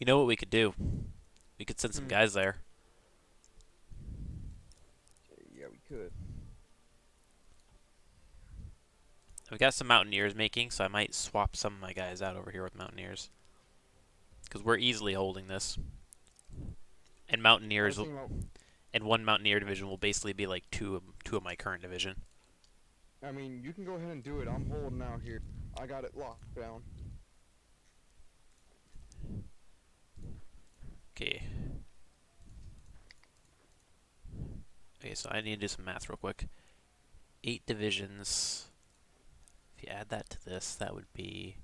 You know what we could do? We could send some Hmm. guys there. Yeah, we could. We got some Mountaineers making, so I might swap some of my guys out over here with Mountaineers. Because we're easily holding this. And I was Mountaineers thinking about. and one Mountaineer division will basically be like two of my current division. I mean, you can go ahead and do it. I'm holding out here. I got it locked down. Okay. Okay, so I need to do some math real quick. 8 divisions. If you add that to this, that would be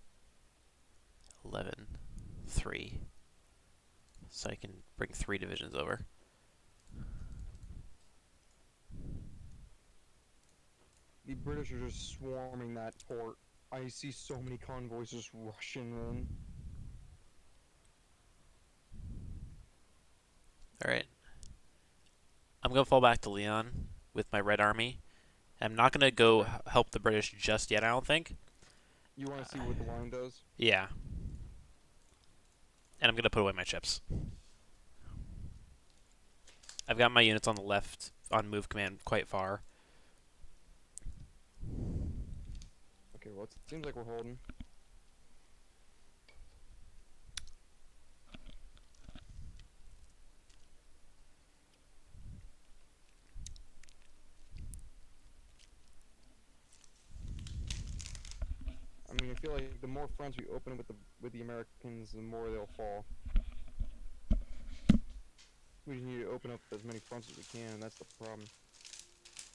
11, 3. So I can bring 3 divisions over. The British are just swarming that port. I see so many convoys just rushing in. Alright. I'm going to fall back to Leon with my Red Army. I'm not going to go Okay. help the British just yet, I don't think. You want to see Uh, what the line does? yeah. And I'm going to put away my chips. I've got my units on the left on move command quite far. Okay, well, it seems like we're holding. I mean, I feel like the more fronts we open with the Americans, the more they'll fall. We just need to open up as many fronts as we can, and that's the problem.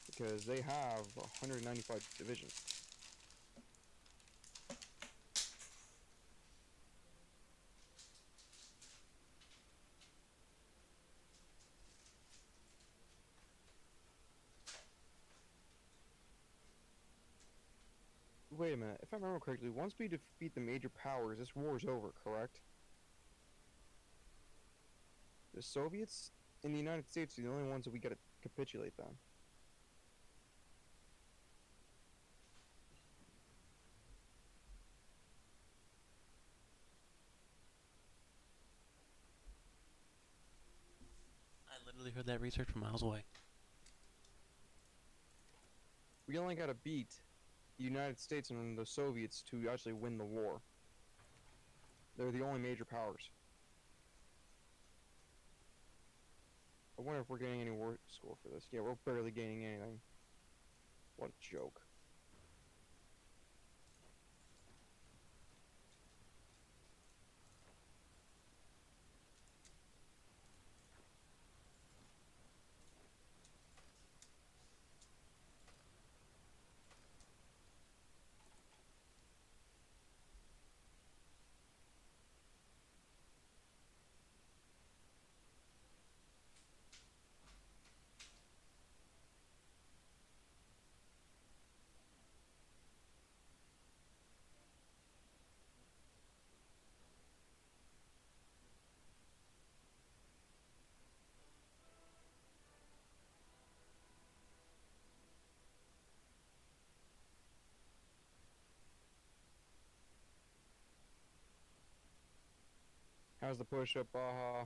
Because they have 195 divisions. Wait a minute, if I remember correctly, once we defeat the major powers, this war is over, correct? The Soviets and the United States are the only ones that we gotta capitulate then. I literally heard that research from miles away. We only gotta beat the United States and the Soviets to actually win the war. They're the only major powers. I wonder if we're getting any war score for this. Yeah, we're barely gaining anything. What a joke. How's the push up, Baja?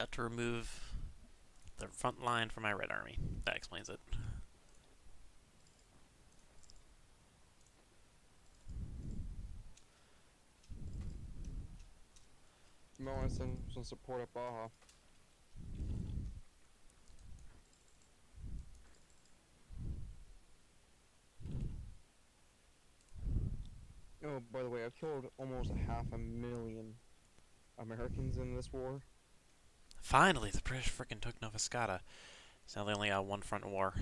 Got to remove the front line from my Red Army. That explains it. You might want to send some support up Baja. Oh, by the way, I've killed almost 500,000 Americans in this war. Finally, the British frickin' took Nova Scotia. So now they only got one front war.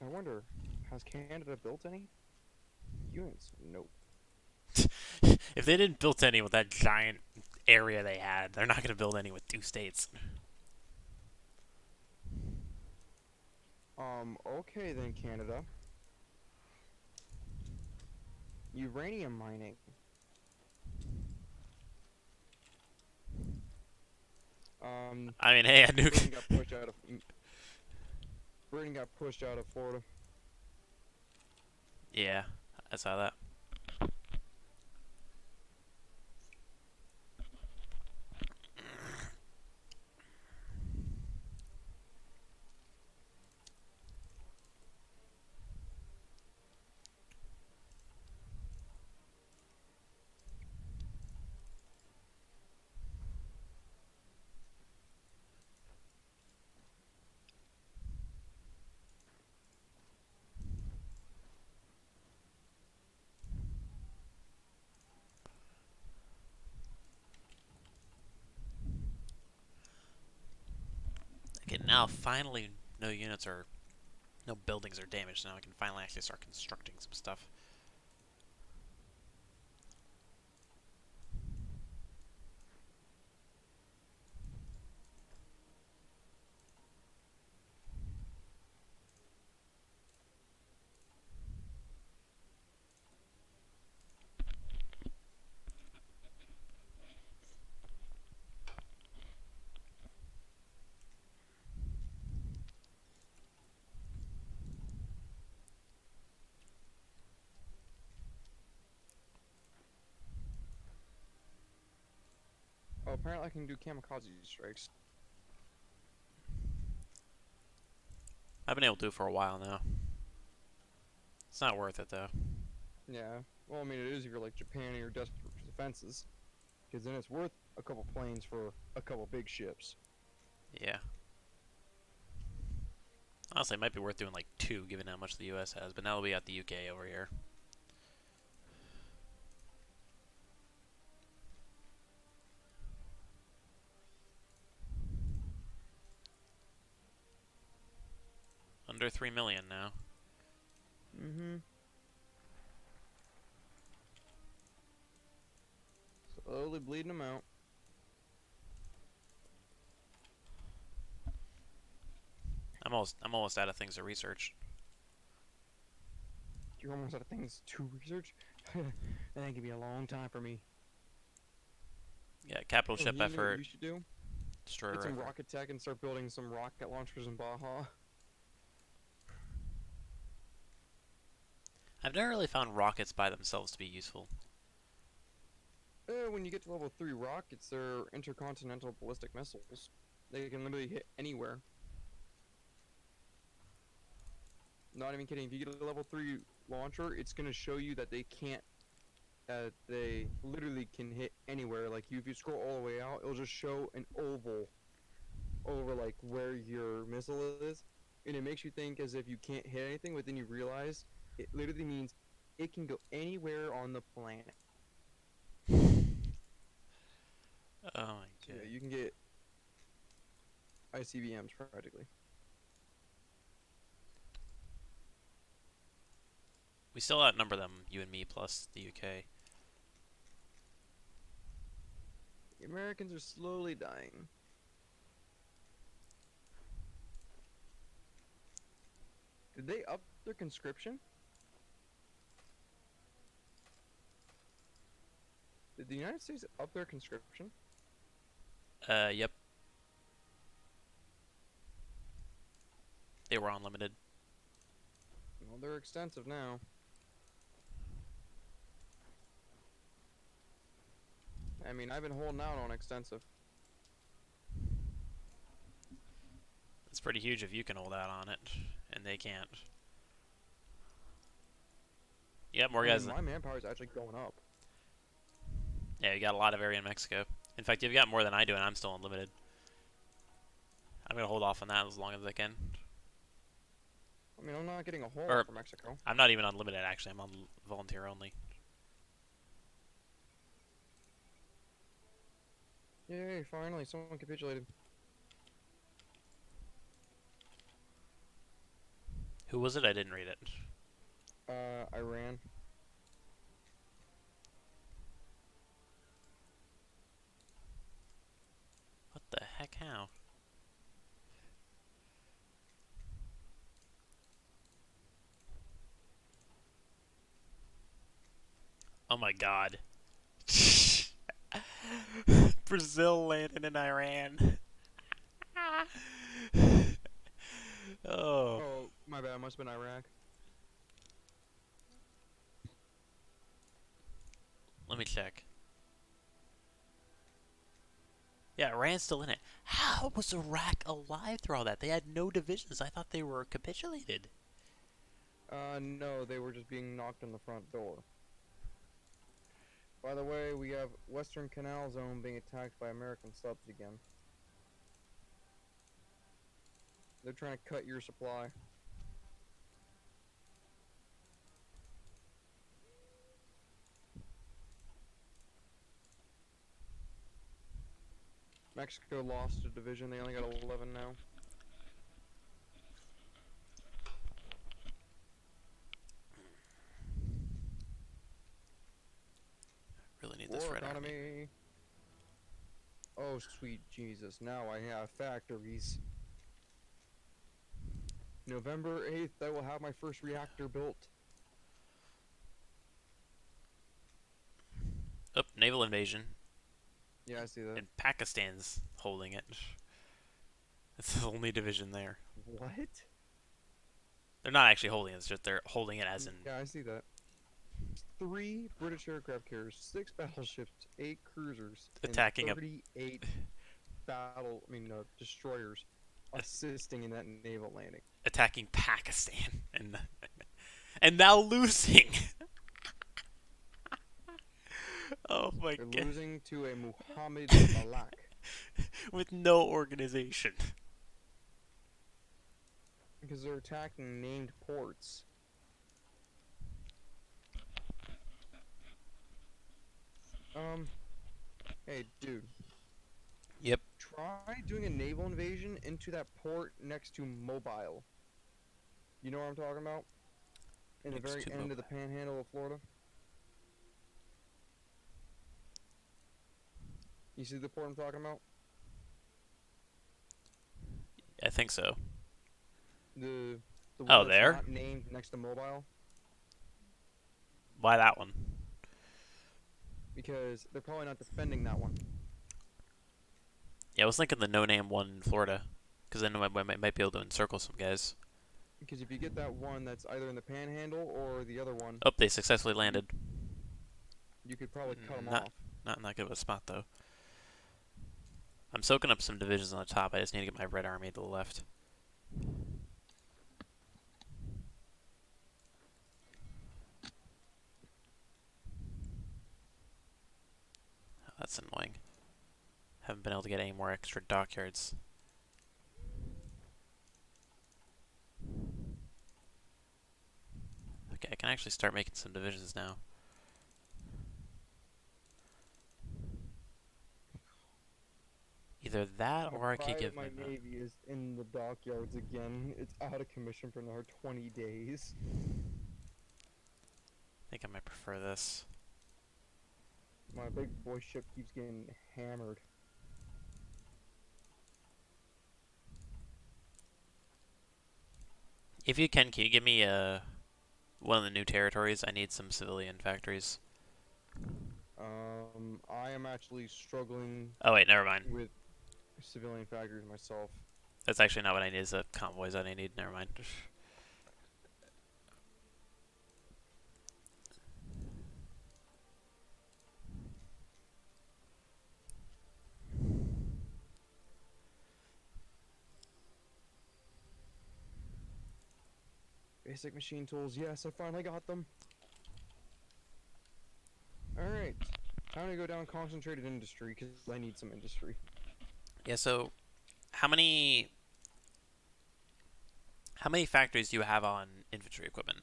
I wonder, has Canada built any units? Nope. If they didn't build any with that giant area they had, they're not gonna build any with 2 states. Okay then, Canada. Uranium mining. I mean, hey, a Britain nuke. got pushed out of Britain got pushed out of Florida. Yeah, I saw that. Okay, now finally no buildings are damaged. Now I can finally actually start constructing some stuff. Oh, apparently I can do kamikaze strikes. I've been able to do it for a while now. It's not worth it though. Yeah. Well, I mean, it is if you're like Japan and you're desperate for defenses, because then it's worth a couple planes for a couple big ships. Yeah. Honestly, it might be worth doing like 2, given how much the U.S. has. But now we got the U.K. over here. Under 3 million now. Mm-hmm. Slowly bleeding them out. I'm almost out of things to research. You're almost out of things to research. That could be a long time for me. Yeah, capital Oh, ship you know what effort, you should do? destroyer Get some rifle. rocket tech and start building some rocket launchers in Baja. I've never really found rockets by themselves to be useful. When you get to level 3 rockets, they're intercontinental ballistic missiles. They can literally hit anywhere. Not even kidding. If you get a level 3 launcher, it's gonna show you that they literally can hit anywhere. Like if you scroll all the way out, it'll just show an oval over like where your missile is, and it makes you think as if you can't hit anything, but then you realize it literally means it can go anywhere on the planet. Oh my So yeah, god. you can get ICBMs practically. We still outnumber them, you and me, plus the UK. The Americans are slowly dying. Did they up their conscription? Did the United States up their conscription? Yep. They were unlimited. Well, they're extensive now. I mean, I've been holding out on extensive. It's pretty huge if you can hold out on it, and they can't. You got more I guys mean, than... my manpower is actually going up. Yeah, you got a lot of area in Mexico. In fact, you've got more than I do, and I'm still unlimited. I'm gonna hold off on that as long as I can. I mean, I'm not getting a whole Or, lot from Mexico. I'm not even unlimited, actually. I'm on volunteer only. Yay, finally, someone capitulated. Who was it? I didn't read it. Iran. What the heck? How? Oh my god. Brazil landed in Iran. Oh. Oh, my bad, must have been Iraq. Let me check. Yeah, Iran's still in it. How was Iraq alive through all that? They had no divisions. I thought they were capitulated. No, they were just being knocked on the front door. By the way, we have Western Canal Zone being attacked by American subs again. They're trying to cut your supply. Mexico lost a division, they only got 11 now. Really need this War red army. economy. Oh, sweet Jesus, now I have factories. November 8th, I will have my first reactor built. Oh, naval invasion. Yeah, I see that. And Pakistan's holding it. It's the only division there. What? They're not actually holding it, it's just they're holding it as in... Yeah, I see that. 3 British aircraft carriers, 6 battleships, 8 cruisers, Attacking and 38 destroyers assisting in that naval landing. attacking Pakistan. And now losing! Oh my They're god. losing to a Muhammad Malak. With no organization. Because they're attacking named ports. Hey, dude. Yep. Try doing a naval invasion into that port next to Mobile. You know what I'm talking about? In the Next very to end of Mobile. the panhandle of Florida. You see the port I'm talking about? I think so. The one Oh, that's there? not named next to Mobile? Why that one? Because they're probably not defending that one. Yeah, I was thinking the no-name one in Florida. Because then I might be able to encircle some guys. Because if you get that one that's either in the panhandle or the other one, Oh, they successfully landed. you could probably cut them Not- off. Not in that good of a spot, though. I'm soaking up some divisions on the top. I just need to get my red army to the left. Oh, that's annoying. Haven't been able to get any more extra dockyards. Okay, I can actually start making some divisions now. Either that or I could give My them... navy is in the dockyards again. It's out of commission for another 20 days. I think I might prefer this. My big boy ship keeps getting hammered. If you can you give me one of the new territories? I need some civilian factories. I am actually struggling Oh wait, never mind. with civilian factories myself. That's actually not what I need. It's the convoys that I need. Never mind. Basic machine tools. Yes, I finally got them. All right. Time to go down concentrated industry because I need some industry. Yeah. So how many factories do you have on infantry equipment?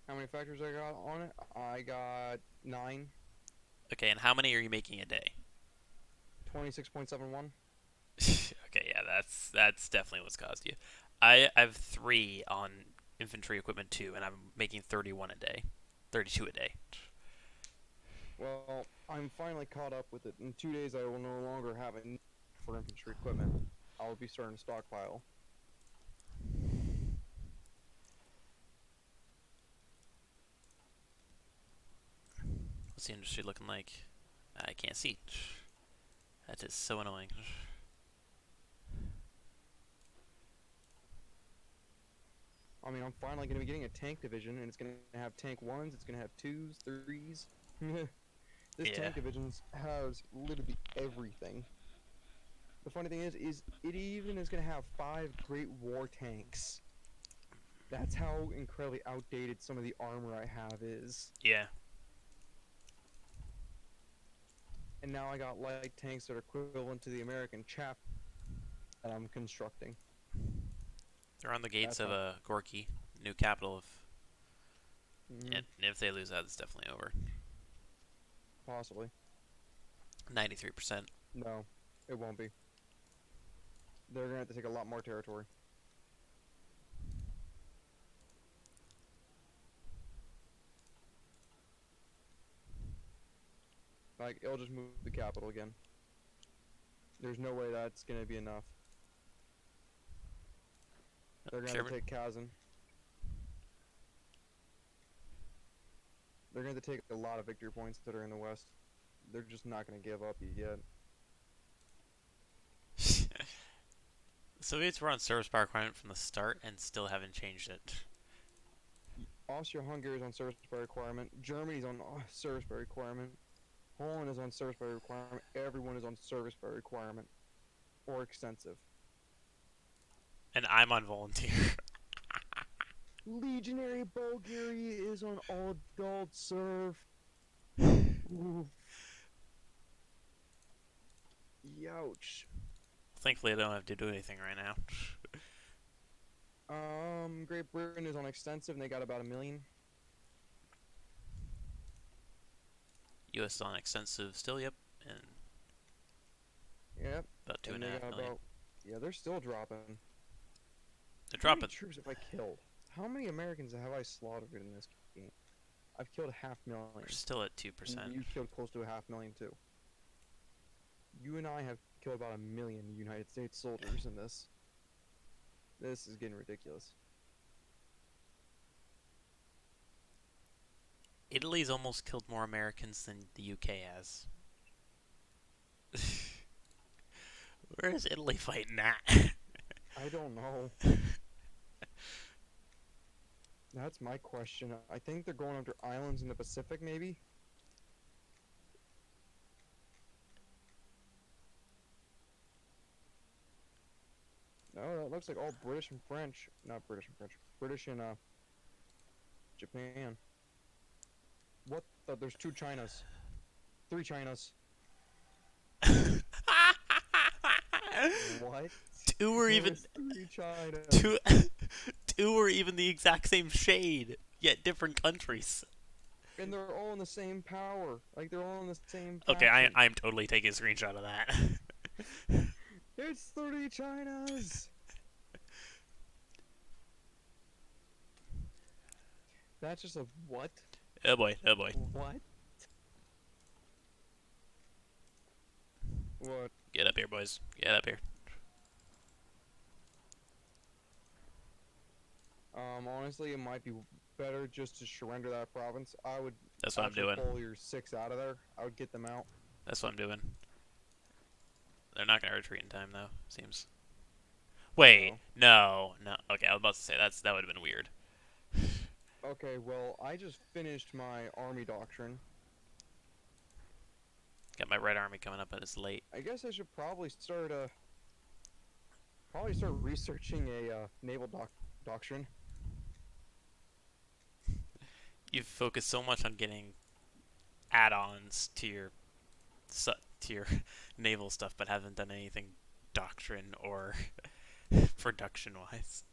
How many factors I got on it? I got 9. Okay, and how many are you making a day? 26.71. Okay, yeah, that's definitely what's caused you. I have three on infantry equipment too, and I'm making 31 a day, 32 a day. Well, I'm finally caught up with it. In 2 days, I will no longer have a need for infantry equipment. I'll be starting to stockpile. What's the industry looking like? I can't see. That is so annoying. I mean, I'm finally going to be getting a tank division, and it's going to have tank 1s, it's going to have 2s, 3s. This Yeah, tank division has literally everything. The funny thing is it even is going to have 5 Great War tanks. That's how incredibly outdated some of the armor I have is. yeah. And now I got light tanks that are equivalent to the American chap that I'm constructing. They're on the gates That's of how. Gorky, new capital of. Mm, And if they lose that, it's definitely over. possibly. 93%. No, it won't be. They're gonna have to take a lot more territory. Like, it'll just move the capital again. There's no way that's gonna be enough. They're gonna have to Sherman. take Kazan. They're gonna have to take a lot of victory points that are in the west. They're just not gonna give up yet. The Soviets were on service power requirement from the start and still haven't changed it. Austria-Hungary is on service by requirement. Germany's on service by requirement. Poland is on service by requirement. Everyone is on service by requirement. Or extensive. And I'm on volunteer. Legionary Bulgaria is on all adult serve. Ooh. Youch. Thankfully, I don't have to do anything right now. Great Britain is on extensive and they got about 1 million. U.S. on extensive still, yep, and Yep. about two And and a they half got million. about. Yeah, they're still dropping. They're How many dropping. troops have I killed? How many Americans have I slaughtered in this game? I've killed 500,000. We're still at And 2%. you killed close to 500,000 too. You and I have killed about 1 million United States soldiers in this. This is getting ridiculous. Italy's almost killed more Americans than the UK has. Where is Italy fighting at? I don't know. That's my question. I think they're going after islands in the Pacific, maybe? No, that looks like all British and French. Not British and French. British and, Japan. What the? There's 2 Chinas. 3 Chinas. What? two were even There's 3 Chinas. two two were even the exact same shade, yet different countries. And they're all in the same power. Like, they're all in the same Okay, faction. I'm totally taking a screenshot of that. It's 3 Chinas! That's just a what? Oh boy, oh boy. What? What? Get up here, boys. Get up here. Honestly, it might be better just to surrender that province. I would That's what I'm actually doing. pull your 6 out of there. I would get them out. That's what I'm doing. They're not gonna retreat in time, though. Seems. Wait, No. no. Okay, I was about to say that would have been weird. Okay, well, I just finished my army doctrine. Got my Red Army coming up, but it's late. I guess I should probably start researching a naval doctrine. You've focused so much on getting add-ons to your naval stuff, but haven't done anything doctrine or production-wise.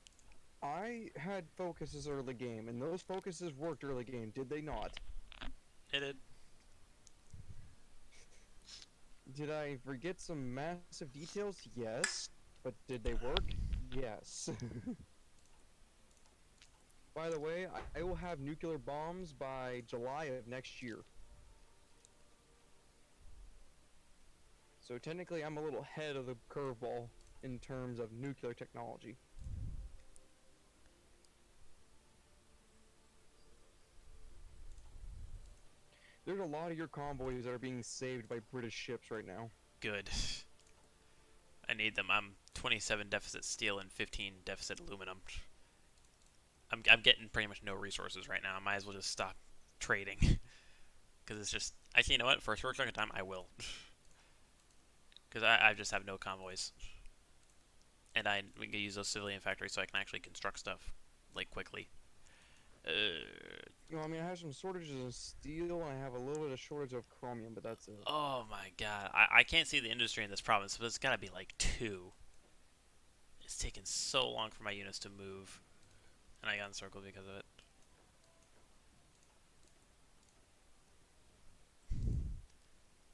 I had focuses early game, and those focuses worked early game, did they not? It did. Did I forget some massive details? Yes. But did they work? Yes. By the way, I will have nuclear bombs by July of next year. So technically, I'm a little ahead of the curveball in terms of nuclear technology. There's a lot of your convoys that are being saved by British ships right now. Good. I need them. I'm 27 deficit steel and 15 deficit aluminum. I'm getting pretty much no resources right now. I might as well just stop trading. Because it's just... Actually, you know what? For a short chunk of time, I will. Because I just have no convoys. And we can use those civilian factories so I can actually construct stuff, like, quickly. You know, I mean, I have some shortages of steel, and I have a little bit of shortage of chromium, but that's it. Oh my god. I can't see the industry in this province, but it's gotta be like 2. It's taken so long for my units to move. And I got encircled because of it.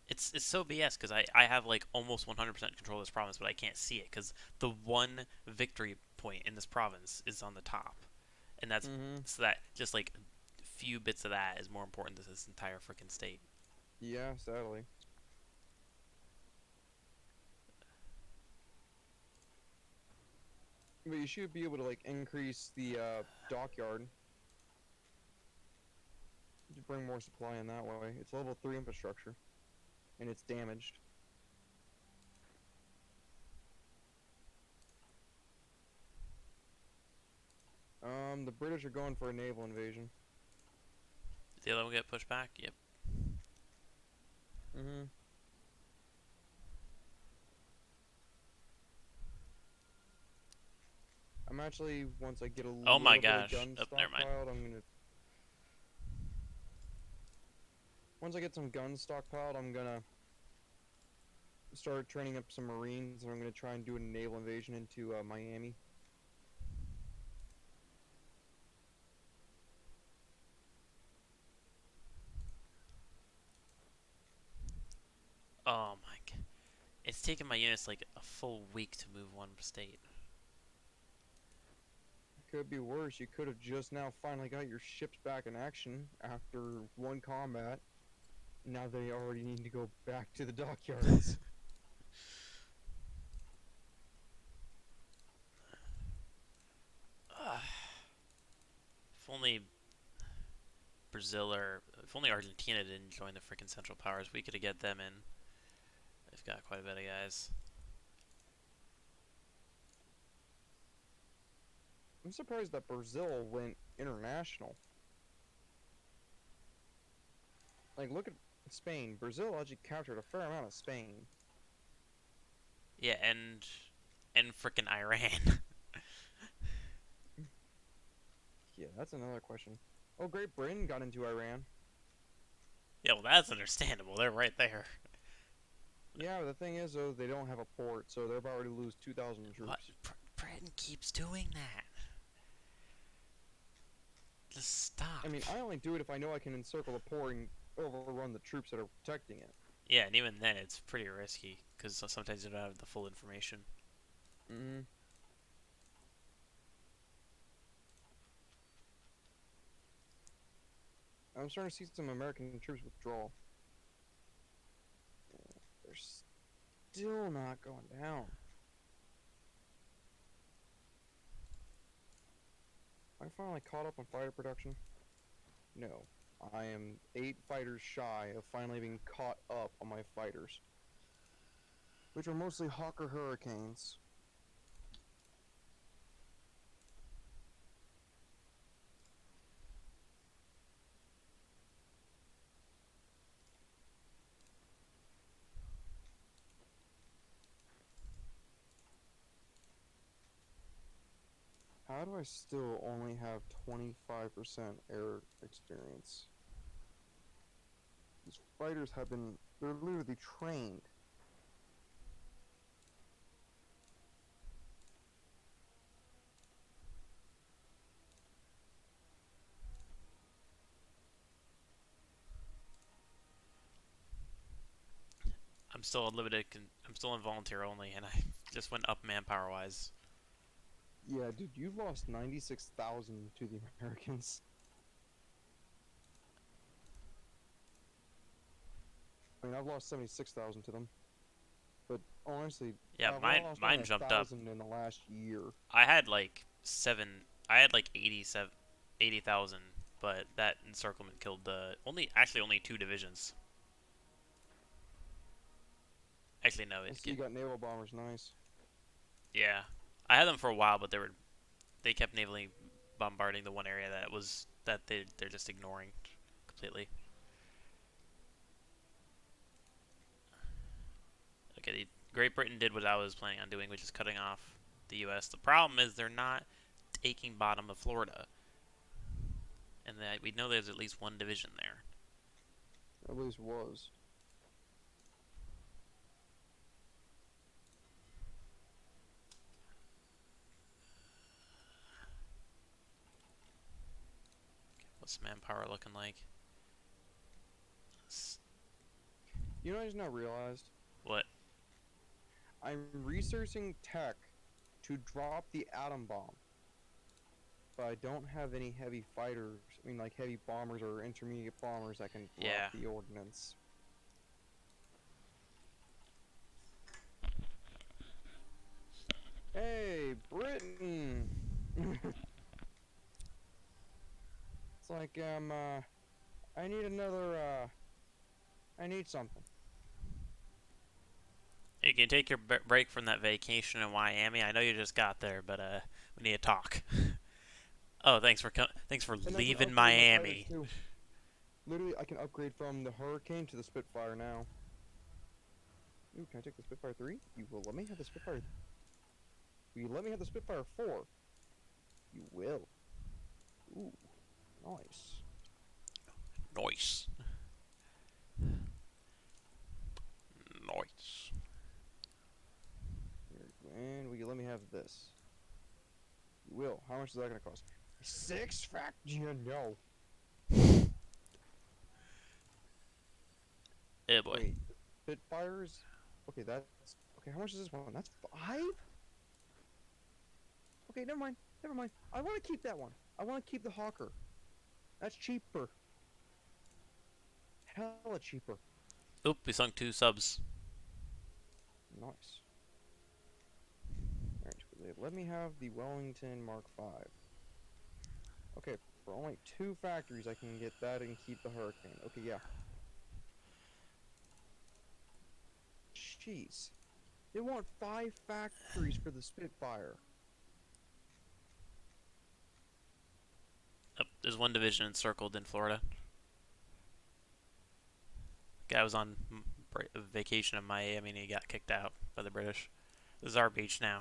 It's so BS because I have like almost 100% control of this province, but I can't see it because the one victory point in this province is on the top, and that's Mm-hmm. so that just like a few bits of that is more important than this entire freaking state. Yeah, sadly. But you should be able to, like, increase the, dockyard to bring more supply in that way. It's level 3 infrastructure, and it's damaged. The British are going for a naval invasion. Did the other one get pushed back? Yep. Mm-hmm. I'm actually, once I get a Oh my little bit of gosh. gun Oh, never mind. stockpiled, I'm gonna... Once I get some guns stockpiled, I'm gonna start training up some Marines, and I'm gonna try and do a naval invasion into, Miami. Oh my god. It's taken my units like a full week to move one state. Could be worse. You could have just now finally got your ships back in action after one combat. Now they already need to go back to the dockyards. If only Brazil or if only Argentina didn't join the freaking Central Powers, we could get them in. They've got quite a bit of guys. I'm surprised that Brazil went international. Like, look at Spain. Brazil actually captured a fair amount of Spain. Yeah, and freaking Iran. Yeah, that's another question. Oh, Great Britain got into Iran. Yeah, well that's understandable. They're right there. Yeah, but the thing is, though, they don't have a port, so they're about to lose 2,000 What? troops. Britain keeps doing that. Just stop. I mean, I only do it if I know I can encircle the port and overrun the troops that are protecting it. Yeah, and even then it's pretty risky because sometimes you don't have the full information. Mm-hmm. I'm starting to see some American troops withdraw. Yeah, they're still not going down. I finally caught up on fighter production. No, I am 8 fighters shy of finally being caught up on my fighters, which are mostly Hawker Hurricanes. How do I still only have 25% air experience? These fighters have been, they're literally trained. I'm still unlimited. I'm still in volunteer only, and I just went up manpower wise. Yeah, dude, you lost 96,000 to the Americans. I mean, I've lost 76,000 to them. But honestly, Yeah, I've mine lost only mine a jumped up. thousand in the last year. I had like seven. I had like 80,000, but that encirclement killed the only two divisions. Actually, no, I it see you get got naval bombers, nice. yeah. I had them for a while, but they kept navally bombarding the one area that they're just ignoring completely. Okay, Great Britain did what I was planning on doing, which is cutting off the U.S. The problem is they're not taking bottom of Florida, and that we know there's at least one division there. At least was. What's manpower looking like? You know, I just now realized What? I'm researching tech to drop the atom bomb, but I don't have any heavy fighters. I mean, like heavy bombers or intermediate bombers that can drop Yeah. the ordnance. Hey, Britain! It's like, I need another, I need something. You can take your break from that vacation in Miami. I know you just got there, but we need to talk. Oh, thanks for And I can leaving upgrade my fighters Miami. too. Literally, I can upgrade from the Hurricane to the Spitfire now. Ooh, can I take the Spitfire 3? You will let me have the Spitfire. Will you let me have the Spitfire 4? You will. Ooh, nice. Nice. Nice. And will you let me have this? You will. How much is that gonna cost? 6 fact? Yeah, no. Eh boy. Wait, Spitfires? Okay, that's okay. How much is this one? That's 5. Okay, never mind. Never mind. I want to keep that one. I want to keep the Hawker. That's cheaper. Hella cheaper. Oop, we sunk 2 subs. Nice. Alright, let me have the Wellington Mark 5. Okay, for only 2 factories I can get that and keep the Hurricane. Okay, yeah. Jeez. They want 5 factories for the Spitfire. Oh, there's one division encircled in Florida. Guy was on vacation in Miami and he got kicked out by the British. This is our beach now.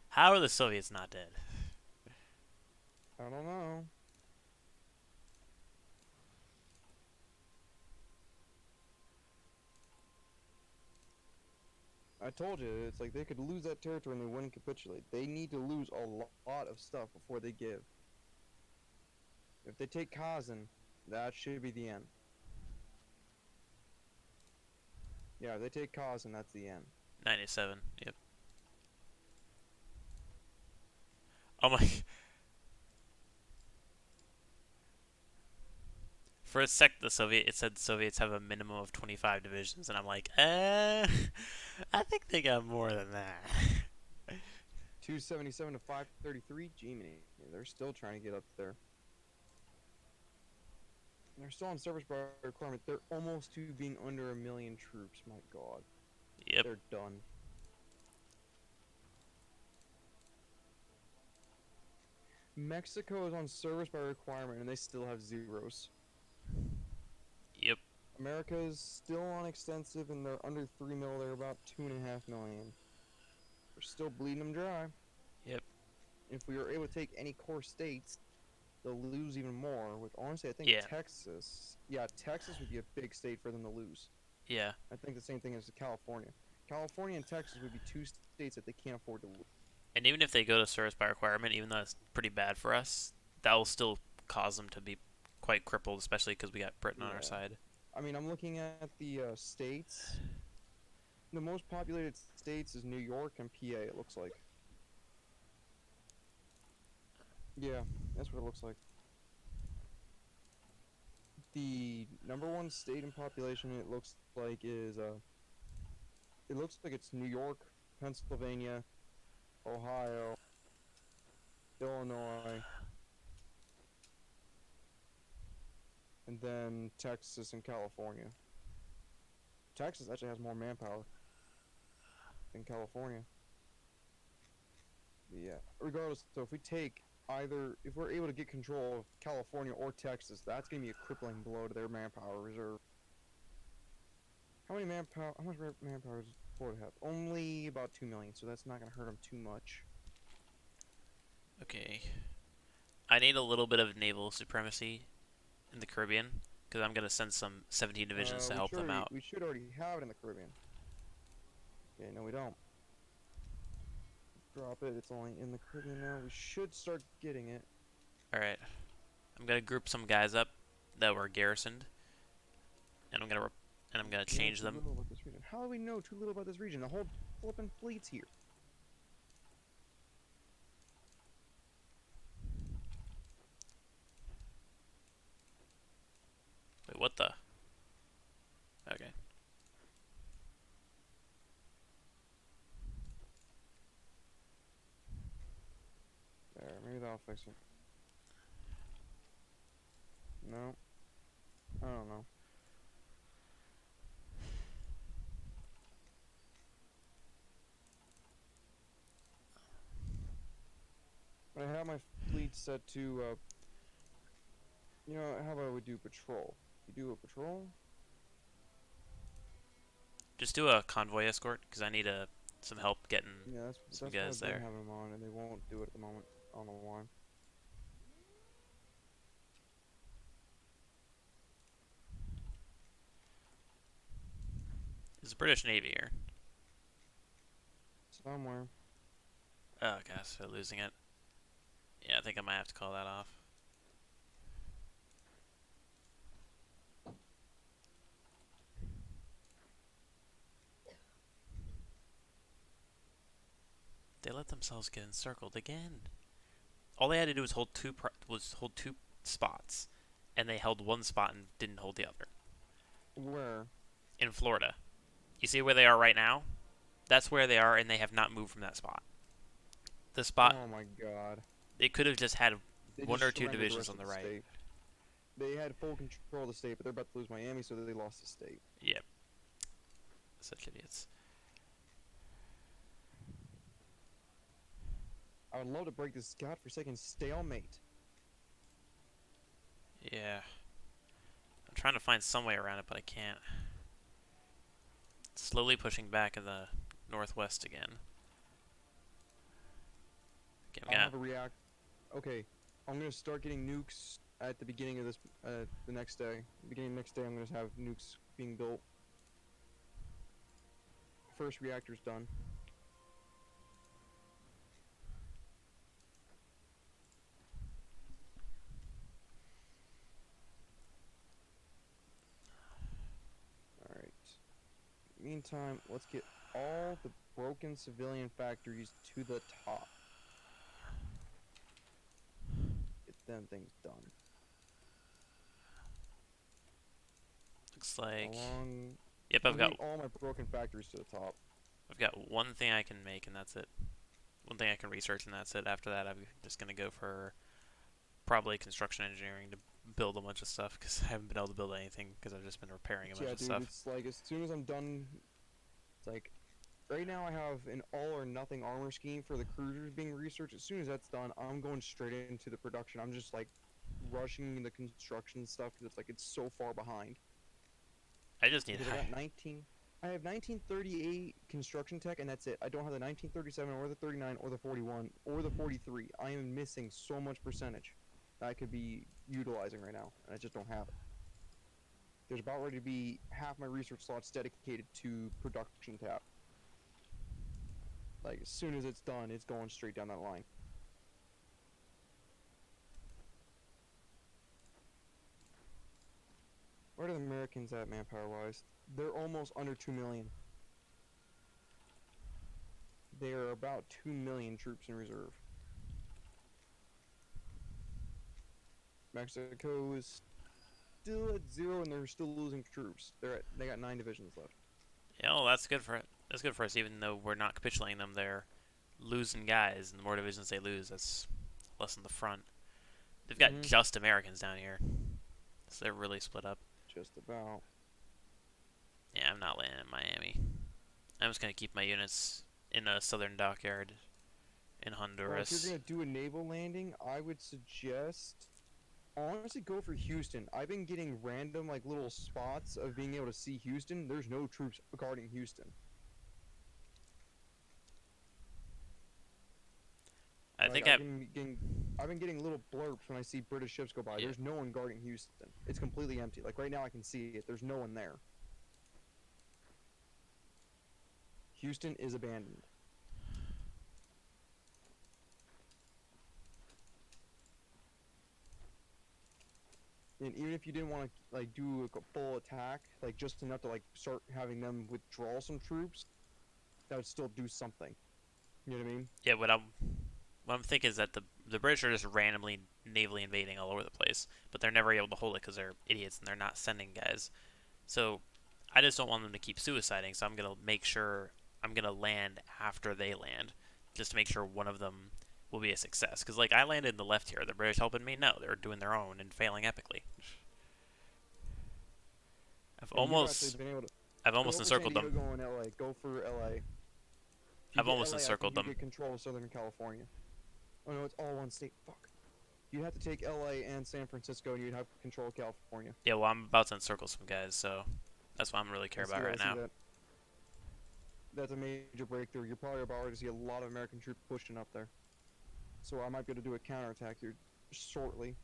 How are the Soviets not dead? I don't know. I told you, it's like they could lose that territory and they wouldn't capitulate. They need to lose a lot of stuff before they give. If they take Kazan, that should be the end. Yeah, if they take Kazan, that's the end. 97. Yep. Oh my. For a sec, it said the Soviets have a minimum of 25 divisions, and I'm like, I think they got more than that. 277 to 533, Gemini. They're still trying to get up there. They're still on service bar requirement. They're almost to being under 1,000,000 troops. My God. Yep. They're done. Mexico is on service by requirement and they still have zeros. Yep. America is still on extensive and they're under 3 mil. They're about 2.5 million. We're still bleeding them dry. Yep. If we were able to take any core states, they'll lose even more. Which honestly, I think Yeah. Texas, yeah, Texas would be a big state for them to lose. Yeah. I think the same thing as California. California and Texas would be two states that they can't afford to lose. And even if they go to service by requirement, even though it's pretty bad for us, that will still cause them to be quite crippled, especially because we got Britain on our Yeah. side. I mean, I'm looking at the states. The most populated states is New York and PA, it looks like. Yeah, that's what it looks like. The number one state in population, it looks like it's New York, Pennsylvania, Ohio, Illinois, and then Texas and California. Texas actually has more manpower than California. But yeah, regardless, so if we take if we're able to get control of California or Texas, that's gonna be a crippling blow to their manpower reserve. How much manpower does Florida have? Only about 2 million, so that's not gonna hurt them too much. Okay. I need a little bit of naval supremacy in the Caribbean because I'm gonna send some 17 divisions to help them out. We should already have it in the Caribbean. Okay, no, we don't. Drop it. It's only in the Caribbean now. We should start getting it. All right. I'm gonna group some guys up that were garrisoned, and I'm gonna We know change too them. little about this region. How do we know too little about this region? The whole flippin' fleet's here. Wait, what the? Okay. There, maybe that'll fix it. No, I don't know. But I have my fleet set to, how about we do patrol? You do a patrol? Just do a convoy escort because I need some help getting Yeah, some that's what guys I've been there. having them on, and they won't do it at the moment. I don't know why. There's a British Navy here. Somewhere. Oh gosh, they're losing it. Yeah, I think I might have to call that off. They let themselves get encircled again. All they had to do was hold two spots, and they held one spot and didn't hold the other. Where? In Florida, you see where they are right now? That's where they are, and they have not moved from that spot. The spot Oh my god. they could have just had They one just or two surrendered the divisions rest on of the the right. state. They had full control of the state, but they're about to lose Miami, so they lost the state. Yep, such idiots. I would love to break this godforsaken stalemate. Yeah, I'm trying to find some way around it, but I can't. Slowly pushing back in the northwest again. Okay, I'm I'll gonna. have a react. Okay, I'm gonna start getting nukes at the beginning of the next day. Beginning of next day, I'm gonna have nukes being built. First reactor's done. All right. Meantime, let's get all the broken civilian factories to the top. Get them things done. Looks like. Along, Yep, I'm getting all my broken factories to the top. I've got one thing I can make, and that's it. One thing I can research, and that's it. After that, I'm just gonna go for probably construction engineering to build a bunch of stuff because I haven't been able to build anything because I've just been repairing a bunch Yeah, of dude, stuff. it's like as soon as I'm done, it's like right now I have an all or nothing armor scheme for the cruisers being researched. As soon as that's done, I'm going straight into the production. I'm just like rushing the construction stuff because it's like it's so far behind. I just need Because I high. got 19. I have 1938 construction tech, and that's it. I don't have the 1937 or the 39 or the 41 or the 43. I am missing so much percentage that I could be utilizing right now, and I just don't have it. There's about ready to be half my research slots dedicated to production tab. Like, as soon as it's done, it's going straight down that line. Where are the Americans at manpower-wise? They're almost under 2 million. They are about 2 million troops in reserve. Mexico is still at 0, and they're still losing troops. They got 9 divisions left. Yeah, well, that's good for it. That's good for us, even though we're not capitulating them. They're losing guys, and the more divisions they lose, that's less on the front. They've got Mm-hmm. just Americans down here, so they're really split up. Just about. Yeah, I'm not landing in Miami. I'm just gonna keep my units in a southern dockyard in Well, if you're Honduras. gonna do a naval landing, I would suggest honestly go for Houston. I've been getting random like little spots of being able to see Houston. There's no troops guarding Houston. I Like think I I've been getting little blurps when I see British ships go by. yeah. There's no one guarding Houston. It's completely empty. Like right now I can see it. There's no one there. Houston is abandoned. And even if you didn't want to like do a full attack, like just enough to like start having them withdraw some troops, that would still do something. You know what I mean? Yeah, what I'm thinking is that the British are just randomly navally invading all over the place, but they're never able to hold it because they're idiots and they're not sending guys. So I just don't want them to keep suiciding. So I'm gonna make sure I'm gonna land after they land, just to make sure one of them will be a success. Because like I landed in the left here, are the British helping me? No, they're doing their own and failing epically. I've And you've actually almost been able to I've almost go for San encircled them. Diego and LA. Go for LA. If you I've get almost LA, I think encircled you them. get control of Southern California. Oh no, it's all one state. Fuck. You'd have to take LA and San Francisco, and you'd have control of California. Yeah, well I'm about to encircle some guys, so that's what I'm really care I see about that. I right see now. that. That's a major breakthrough. You're probably about to see a lot of American troops pushing up there. So I might be able to do a counterattack here shortly. I'm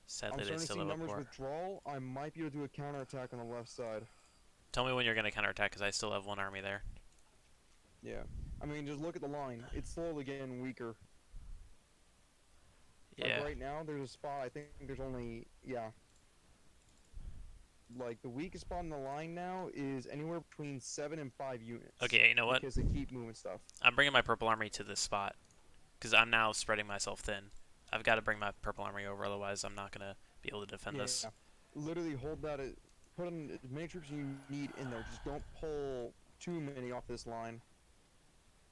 Sadly, they starting to still see have a numbers port. withdrawal. I might be able to do a counterattack on the left side. Tell me when you're gonna counterattack, because I still have one army there. Yeah. I mean, just look at the line. It's slowly getting weaker. Like Yeah. right now, there's a spot. I think there's only like the weakest spot in the line now is anywhere between 7 and 5 units Okay, you know what? because they keep moving stuff. I'm bringing my purple army to this spot because I'm now spreading myself thin. I've got to bring my purple army over, otherwise I'm not gonna be able to defend Yeah, this. literally hold that. Put in as many troops as you need in there. Just don't pull too many off this line.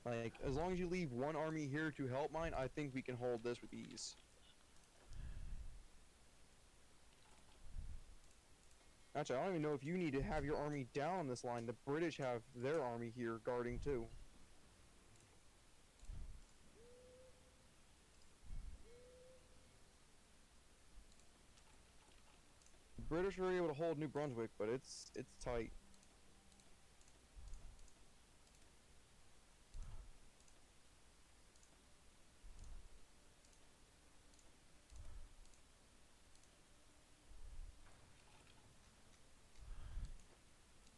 Like as long as you leave one army here to help mine, I think we can hold this with ease. Actually, I don't even know if you need to have your army down this line. The British have their army here guarding too. The British were able to hold New Brunswick, but it's tight.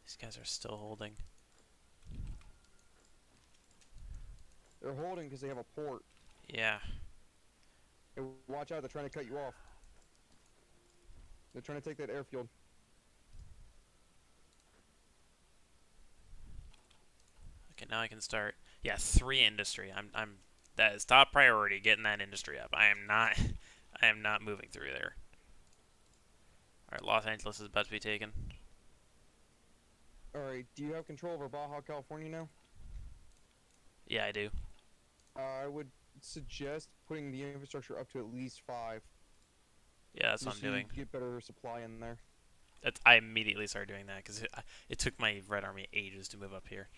These guys are still holding. They're holding because they have a port. Yeah. Hey, watch out! They're trying to cut you off. They're trying to take that airfield. Okay, now I can start. Yeah, 3 industry. That is top priority, getting that industry up. I am not I am not moving through there. All right, Los Angeles is about to be taken. All right. Do you have control over Baja California now? Yeah, I do. I would suggest putting the infrastructure up to at least 5. Yeah, that's what Just I'm so you doing. get better supply in there. I immediately started doing that because it took my red army ages to move up here.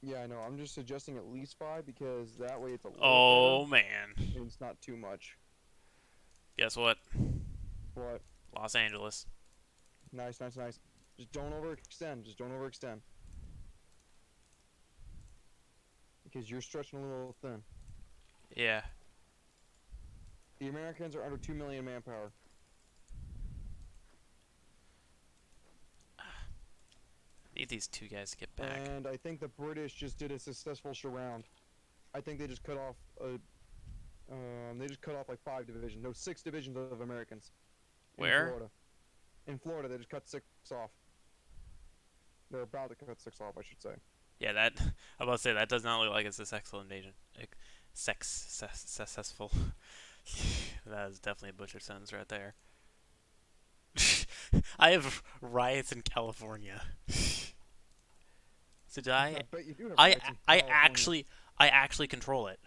Yeah, I know. I'm just suggesting at least 5 because that way it's a little better Oh man. and it's not too much. Guess what? But Los Angeles. nice, nice, nice. Just don't overextend. Just don't overextend. Because you're stretching a little thin. Yeah. The Americans are under 2 million manpower. Need these two guys to get back. And I think the British just did a successful surround. I think they just cut off like 5 divisions. No, 6 divisions of Americans. Where? In Florida. In Florida, they just cut 6 off. They're about to cut 6 off, I should say. Yeah, that I'm about to say that does not look like it's a sexual invasion. Successful. That is definitely a butcher sentence right there. I have riots in California. So did I bet you do have I riots in I California. actually control it.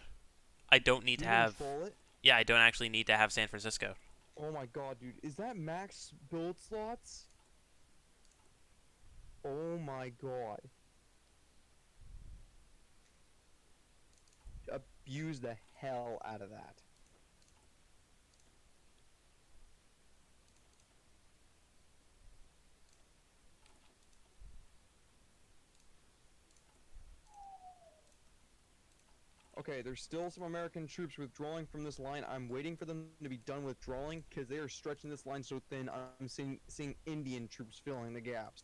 I don't need You to have. control it? Yeah, I don't actually need to have San Francisco. Oh my god, dude. Is that max build slots? Oh my god. Abuse the hell out of that. Okay, there's still some American troops withdrawing from this line. I'm waiting for them to be done withdrawing because they are stretching this line so thin. I'm seeing Indian troops filling the gaps.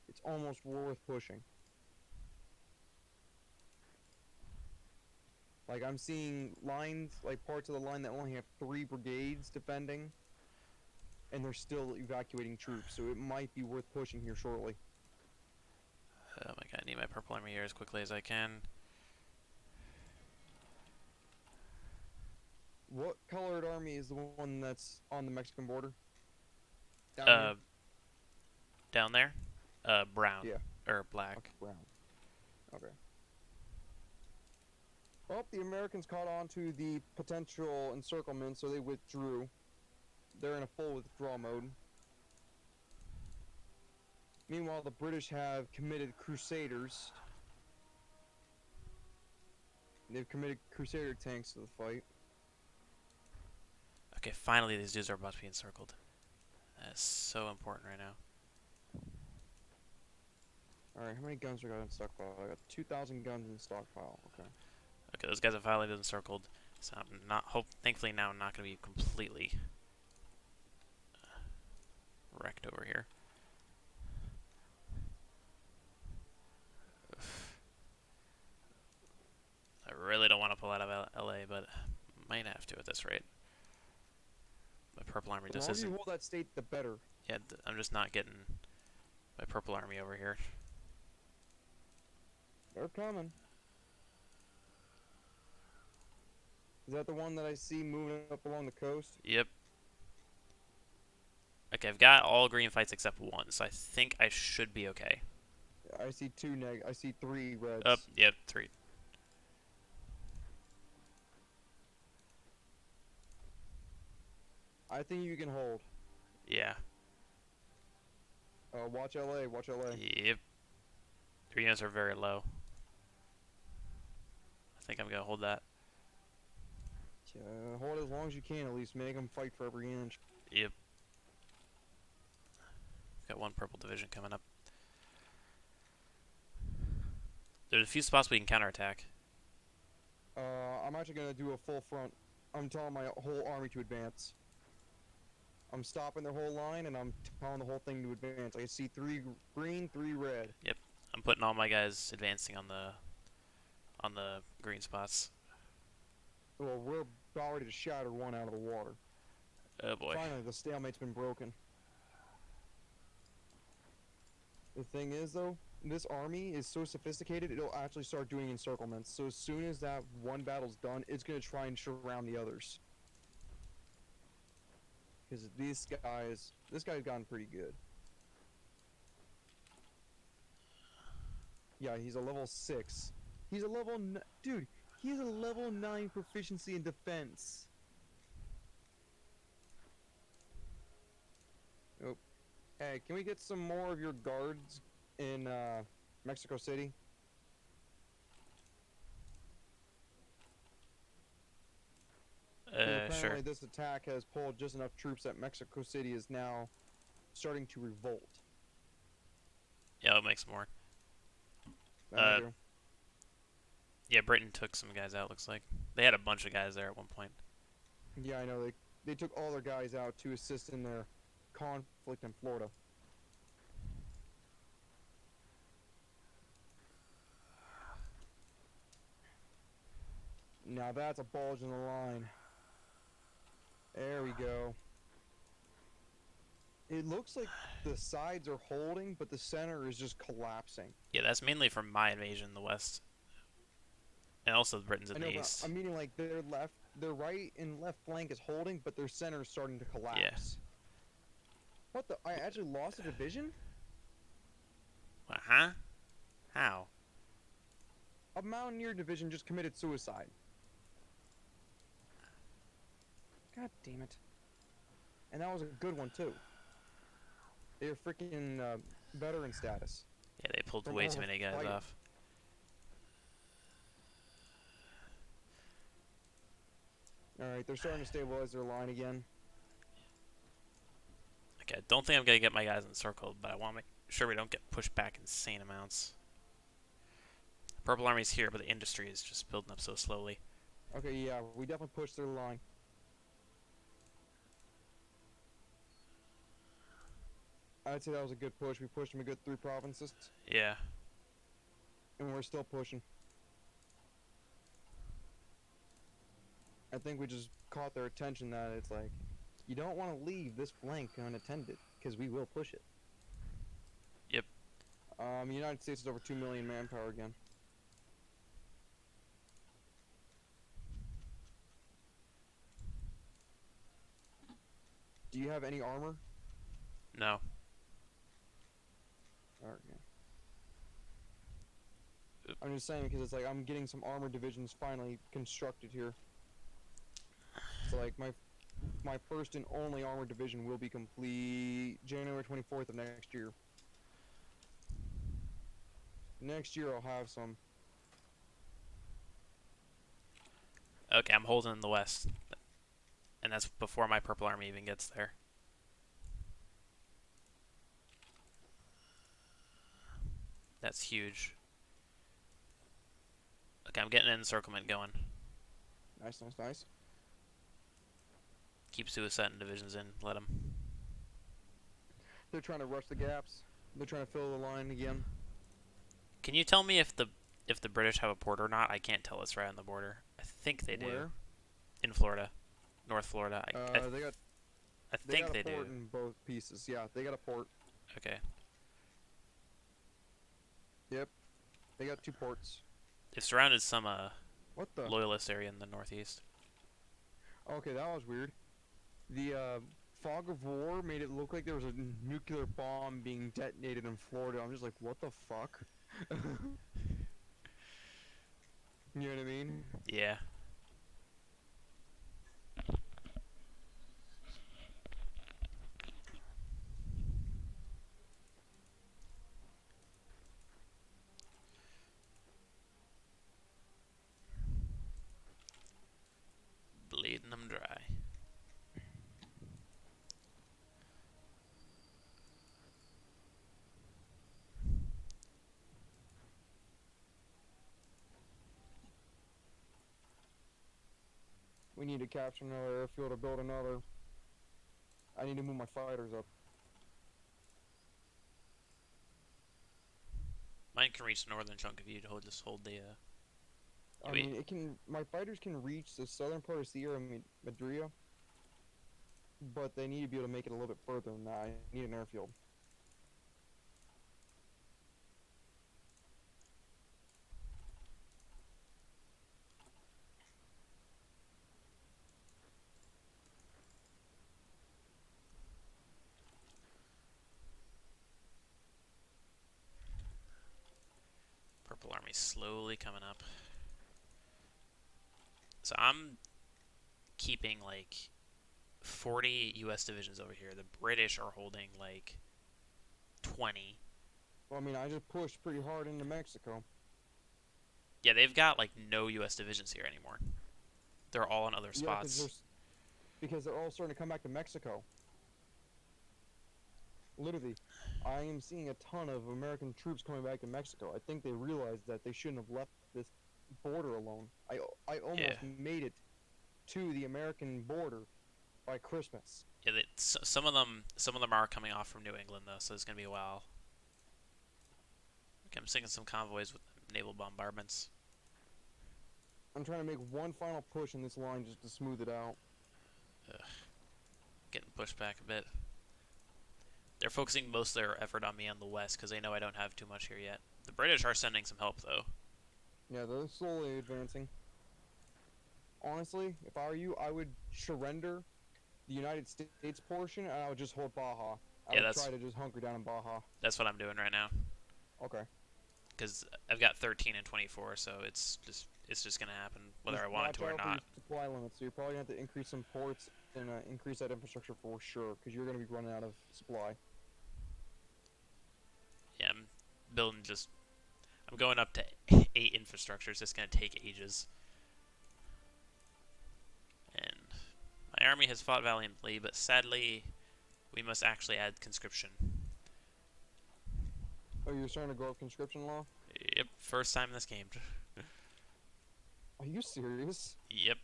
It's almost worth pushing. Like I'm seeing lines, like parts of the line that only have 3 brigades defending, and they're still evacuating troops. So it might be worth pushing here shortly. Oh my god, I need my purple army here as quickly as I can. What colored army is the one that's on the Mexican border? Down Uh, down there, brown. Yeah. Or black. Okay, brown. Okay. Well, the Americans caught on to the potential encirclement, so they withdrew. They're in a full withdrawal mode. Meanwhile, the British have committed crusaders. They've committed crusader tanks to the fight. Okay, finally these dudes are about to be encircled. That is so important right now. Alright, how many guns we got in stockpile? I got 2,000 guns in stockpile. Okay. Okay, those guys have finally been encircled. So I'm not thankfully now I'm not going to be completely wrecked over here. I really don't want to pull out of LA, but might have to at this rate. My purple army The just longer you isn't. hold that state, the better. Yeah, I'm just not getting my purple army over here. They're coming. Is that the one that I see moving up along the coast? Yep. Okay, I've got all green fights except one, so I think I should be okay. I see I see 3 reds. Yep, 3. I think you can hold. Yeah. Watch LA, watch LA. Yep. 3 units are very low. I think I'm gonna hold that. Hold it as long as you can, at least make them fight for every inch. Yep. Got 1 purple division coming up. There's a few spots we can counterattack. I'm actually gonna do a full front. I'm telling my whole army to advance. I'm stopping their whole line, and I'm telling the whole thing to advance. I see 3 green, 3 red. Yep. I'm putting all my guys advancing on the green spots. Well, we're about ready to shatter one out of the water. Oh boy. Finally, the stalemate's been broken. The thing is, though, this army is so sophisticated, it'll actually start doing encirclements. So as soon as that one battle's done, it's gonna try and surround the others. Because this guy's gotten pretty good. Yeah, he's a level 6. He's a dude, he has a level 9 proficiency in defense. Oh. Hey, can we get some more of your guards in Mexico City? Because Sure. apparently this attack has pulled just enough troops that Mexico City is now starting to revolt. Yeah, it makes more. Thank Uh, you. yeah, Britain took some guys out. Looks like they had a bunch of guys there at one point. Yeah, I know they took all their guys out to assist in their conflict in Florida. Now that's a bulge in the line. There we go. It looks like the sides are holding, but the center is just collapsing. Yeah, that's mainly from my invasion in the west, and also the Britons I in know, the but east. I'm meaning like their right and left flank is holding, but their center is starting to Yeah. collapse. What the? I actually lost a division? Huh? How? A Mountaineer division just committed suicide. God damn it. And that was a good one, too. They were freaking veteran status Yeah, they pulled from way all too the many guys fighting. off. Alright, they're starting to stabilize their line again. Okay, I don't think I'm gonna get my guys encircled, but I want to make sure we don't get pushed back insane amounts. Purple Army's here, but the industry is just building up so slowly. Okay, yeah, we definitely pushed their line. I'd say that was a good push. We pushed them a good 3 provinces, Yeah. and we're still pushing. I think we just caught their attention that it's like, you don't want to leave this flank unattended, because we will push it. Yep. The United States is over 2 million manpower again. Do you have any armor? No. Okay. I'm just saying because it's like I'm getting some armor divisions finally constructed here. So like my first and only armor division will be complete January 24th of next year. Next year I'll have some. Okay, I'm holding in the west, and that's before my Purple Army even gets there. That's huge. Okay, I'm getting an encirclement going. Nice, nice, nice. Keep suicide and divisions in. Let them. They're trying to rush the gaps. They're trying to fill the line again. Can you tell me if the British have a port or not? I can't tell. It's right on the border. I think they do. Where? In Florida, North Florida. They got I they think got they a port do. in both pieces. Yeah, they got a port. Okay. Yep. They got 2 ports. They've surrounded some What the? loyalist area in the northeast. Okay, that was weird. The fog of war made it look like there was a nuclear bomb being detonated in Florida. I'm just like, what the fuck? You know what I mean? Yeah. Bleeding them dry. We need to capture another airfield or build another. I need to move my fighters up. Mine can reach the northern chunk if you just hold the. I mean, it can. My fighters can reach the southern part of Sierra Madre, but they need to be able to make it a little bit further than that. I need an airfield. Purple Army slowly coming up. So I'm keeping like 40 U.S. divisions over here. The British are holding like 20. Well, I mean, I just pushed pretty hard into Mexico. Yeah, they've got like no U.S. divisions here anymore. They're all in other Yeah, spots. because they're all starting to come back to Mexico. Literally, I am seeing a ton of American troops coming back to Mexico. I think they realized that they shouldn't have left this border alone. I Yeah. almost made it to the American border by Christmas. Yeah, some of them are coming off from New England though, so it's gonna be a while. Okay, I'm seeing some convoys with naval bombardments. I'm trying to make one final push in this line just to smooth it out. Ugh, getting pushed back a bit. They're focusing most of their effort on me on the west because they know I don't have too much here yet. The British are sending some help though. Yeah, they're slowly advancing. Honestly, if I were you, I would surrender the United States portion and I would just hold Baja. I Yeah, would try to just hunker down in Baja. that's what I'm doing right now Okay. because I've got 13 and 24, so it's just gonna happen whether Just I want it watch to or out for your not. supply limits. So you're probably going to have to increase some ports and increase that infrastructure for sure, because you're going to be running out of supply. Yeah, I'm building just. I'm going up to 8 infrastructure. It's just gonna take ages. And my army has fought valiantly, but sadly, we must actually add conscription. Oh, you're starting to go up conscription law? Yep, first time in this game. Are you serious? Yep,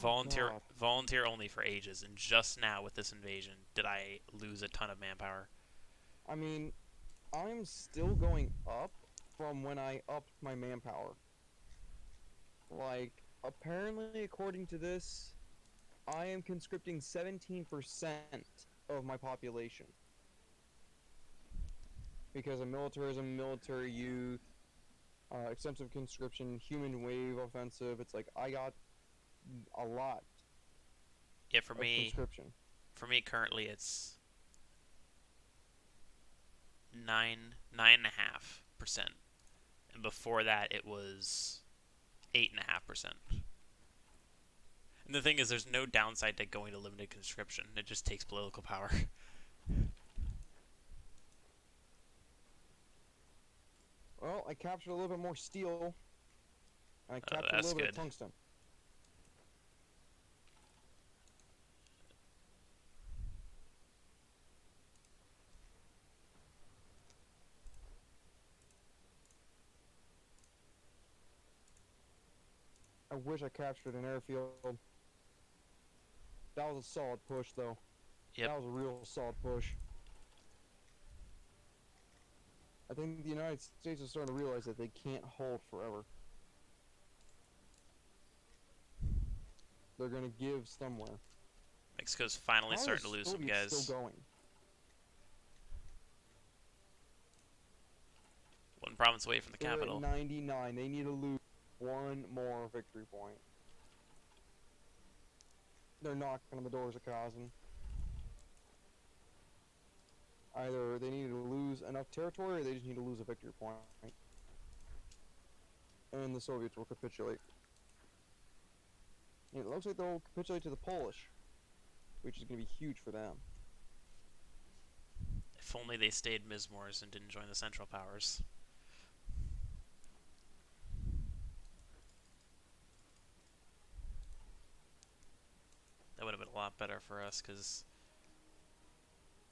Oh God. volunteer only for ages, and just now with this invasion did I lose a ton of manpower. I mean, I'm still going up from when I upped my manpower. Like, apparently, according to this, I am conscripting 17% of my population. Because of militarism, military youth, extensive conscription, human wave offensive. It's like I got a lot Yeah, of conscription. for me currently it's 9.5%, and before that it was 8.5%. And the thing is, there's no downside to going to limited conscription. It just takes political power. Well, I captured a little bit more steel, and I captured a That's little bit of good. tungsten. I wish I captured an airfield. That was a solid push, though. Yep. That was a real solid push. I think the United States is starting to realize that they can't hold forever. They're gonna give somewhere. Mexico's finally How are starting the to lose some Soviets guys. still going? One province away from the They're at capital. 99. They need to lose one more victory point. They're knocking on the doors of Kazan. Either they need to lose enough territory or they just need to lose a victory point. And the Soviets will capitulate. It looks like they'll capitulate to the Polish, which is going to be huge for them. If only they stayed Mizmors and didn't join the Central Powers. That would have been a lot better for us, because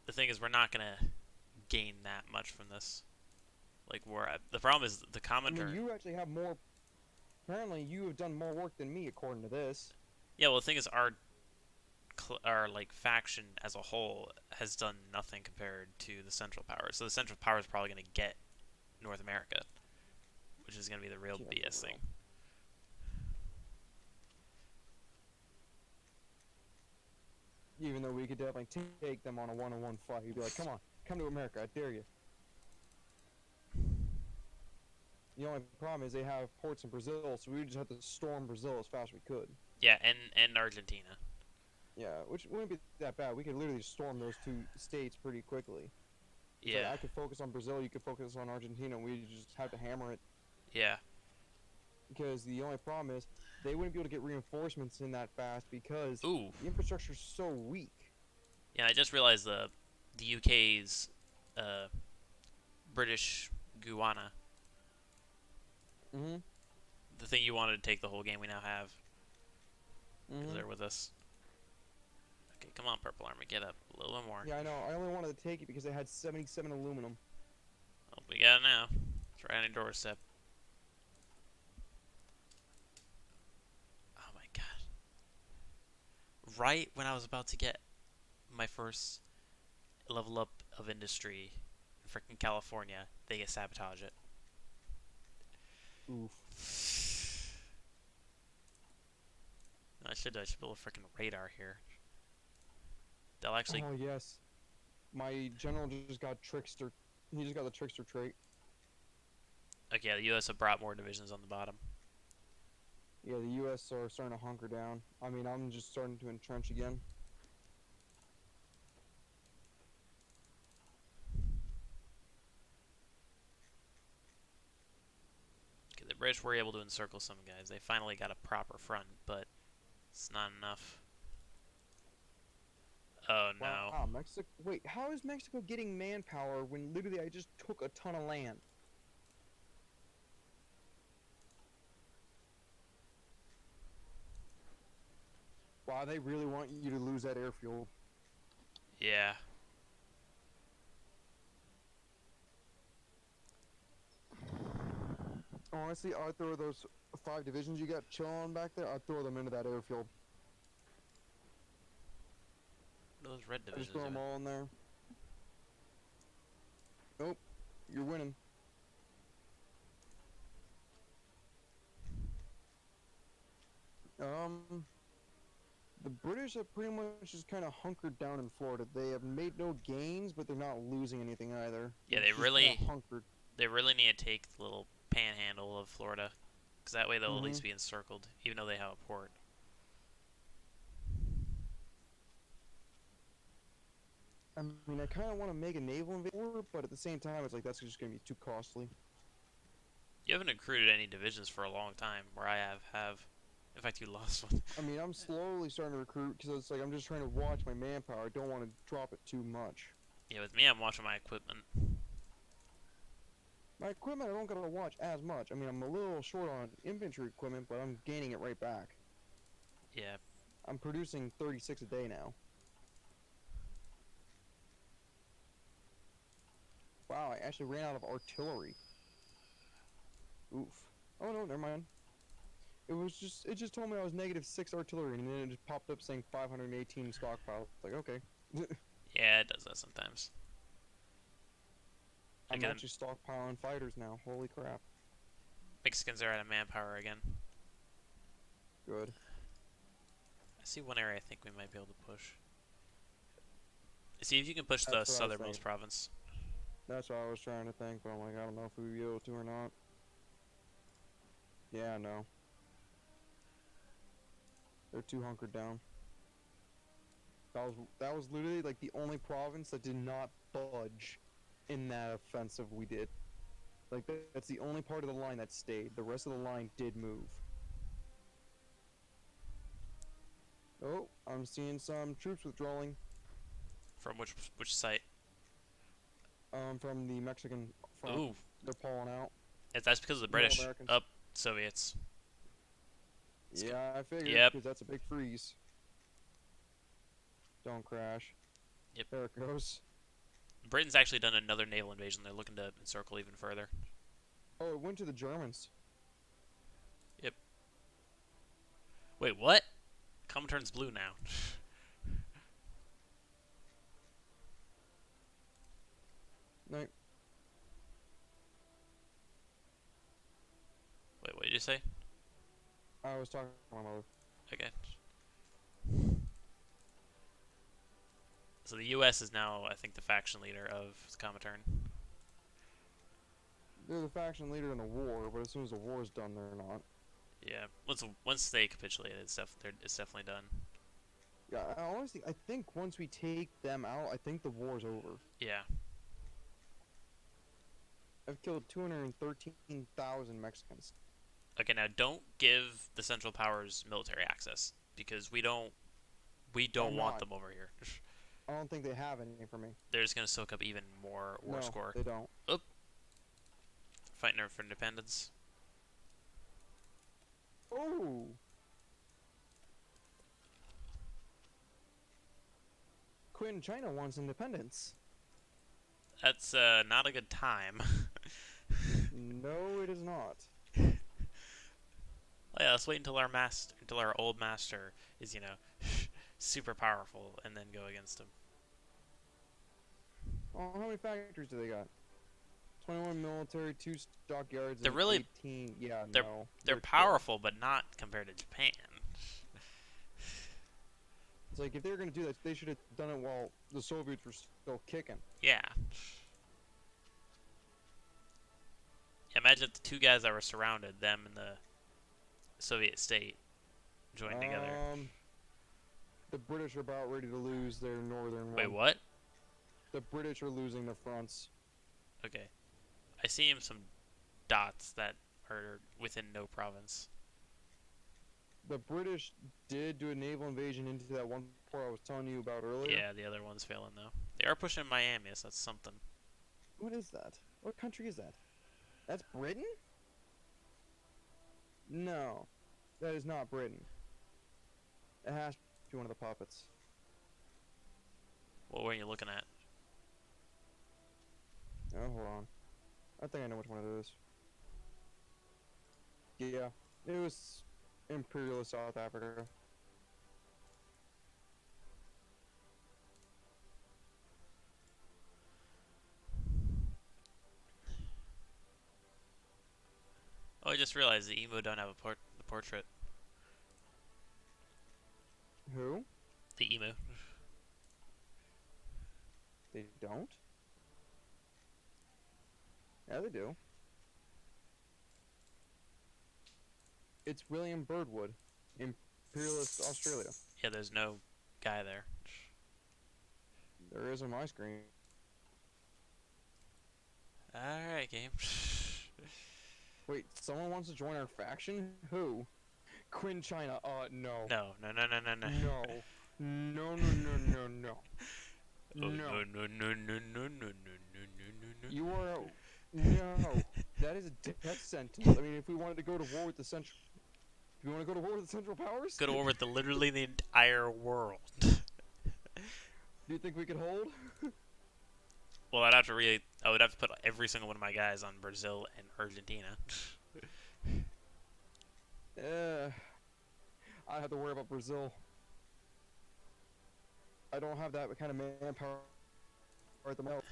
the thing is, we're not going to gain that much from this. Like, the problem is the I mean, commenter. you actually have more. Apparently, you have done more work than me, according to this. Yeah, well, the thing is, our like faction as a whole has done nothing compared to the Central Powers. So the Central Powers is probably going to get North America, which is going to be the real Yeah, BS for thing. real. Even though we could definitely take them on a one-on-one fight, you'd be like, "Come on, come to America, I dare you." The only problem is they have ports in Brazil, so we just have to storm Brazil as fast as we could. Yeah, and Argentina. Yeah, which wouldn't be that bad. We could literally just storm those two states pretty quickly. It's like Yeah, I could focus on Brazil, you could focus on Argentina. We just have to hammer it yeah, because the only problem is they wouldn't be able to get reinforcements in that fast because ooh, the infrastructure's so weak. yeah. I just realized the UK's uh, British Guiana, Mm-hmm. the thing you wanted to take the whole game, we now have. because Mm-hmm. they're with us. Okay, come on, Purple Army, get up a little bit more. Yeah, I know. I only wanted to take it because it had 77 aluminum. Oh, we got it now. It's right on your doorstep. Oh my god. Right when I was about to get my first level up of industry in freaking California, they get sabotage it. Oof. I should build a freaking radar here. They'll actually. Oh yes. My general just got trickster. He just got the trickster trait. Okay, yeah, the U.S. have brought more divisions on the bottom. Yeah, the U.S. are starting to hunker down. I mean, I'm just starting to entrench again. Okay, the British were able to encircle some guys. They finally got a proper front, but it's not enough. Oh no. Wow, Mexico. Wait, how is Mexico getting manpower when literally I just took a ton of land? Wow, they really want you to lose that airfield. Yeah. Honestly, I'd throw those 5 divisions you got chilling back there. I'd throw them into that airfield. What are those red I just divisions throw them doing? all in there. Nope, you're winning. Um, the British have pretty much just kind of hunkered down in Florida. They have made no gains, but they're not losing anything either. Yeah, They're just kind of hunkered. they really need to take the little panhandle of Florida, because that way they'll at Mm-hmm. least be encircled, even though they have a port. I mean, I kind of want to make a naval invasion, but at the same time, it's like that's just going to be too costly. You haven't recruited any divisions for a long time, where I have. In fact, you lost one. I mean, I'm slowly starting to recruit because it's like I'm just trying to watch my manpower. I don't want to drop it too much. Yeah, with me, I'm watching my equipment. My equipment, I don't gotta watch as much. I mean, I'm a little short on infantry equipment, but I'm gaining it right back. Yeah. I'm producing 36 a day now. Wow, I actually ran out of artillery. Oof. Oh no, never mind. It just told me I was -6 artillery, and then it just popped up saying 518 stockpile. It's like, okay. Yeah, it does that sometimes. I'm Again, actually stockpiling fighters now. Holy crap. Mexicans are out of manpower again. Good. I see one area I think we might be able to push. See if you can push the That's what I was southernmost thinking. province. That's what I was trying to think, but I'm like, I don't know if we'd be able to or not. Yeah, no. They're too hunkered down. That was literally like the only province that did not budge in that offensive we did. Like that's the only part of the line that stayed. The rest of the line did move. Oh, I'm seeing some troops withdrawing. From which site? From the Mexican front. Ooh, They're pulling out. that's because of the No British. Americans. Up, Soviets. Yeah, I figured Yep. because that's a big freeze. Don't crash. Yep. There it goes. Britain's actually done another naval invasion. They're looking to encircle even further. Oh, it went to the Germans. Yep. Wait, what? Comintern's blue now. No, Wait, what did you say? I was talking to my mother. Okay. So the U.S. is now, I think, the faction leader of Comintern. They're the faction leader in the war, but as soon as the war is done, they're not. Yeah. Once they capitulate, it's definitely done. Yeah, honestly, I think once we take them out, I think the war's over. Yeah. I've killed 213,000 Mexicans. Okay, now don't give the Central Powers military access because we don't I'm want not. them over here. I don't think they have any for me. They're just gonna soak up even more war No, score. they don't. Fighting for independence. Oh! Quinn, China wants independence. That's not a good time. No, it is not. Oh, yeah, let's wait until our old master is, super powerful, and then go against him. Oh, how many factories do they got? 21 military, 2 stockyards, They're and really 18. Yeah, they're no. they're They're dead. powerful, but not compared to Japan. It's like if they were gonna do that, they should have done it while the Soviets were still kicking. Yeah. Imagine if the two guys that were surrounded, them and the Soviet state, joined together. Um, the British are about ready to lose their northern Wait, one. what? The British are losing their fronts. Okay. I see him some dots that are within no province. The British did do a naval invasion into that one port I was telling you about earlier. Yeah, the other one's failing though. They are pushing Miami, so that's something. What is that? What country is that? That's Britain? No, that is not Britain. It has to be one of the puppets. What were you looking at? Oh, hold on. I think I know which one it is. Yeah, it was Imperial South Africa. Oh, I just realized the emo don't have the portrait. Who? The emo. They don't? Yeah, they do. It's William Birdwood, Imperialist Australia. Yeah, there's no guy there. There is on my screen. Alright, game. Wait, someone wants to join our faction? Who? Quinn China. No. No, no, no, no, no, no. No. No, no, no, no, no. Oh, No. no, no, no, no, no, no, no, no, no, no. You are. No. That is a death sentence. I mean, if we wanted to go to war with the Central. Do you want to go to war with the Central Powers? Go to war with literally the entire world. Do you think we could hold? Well, I would have to put every single one of my guys on Brazil and Argentina. I have to worry about Brazil. I don't have that kind of manpower at the moment.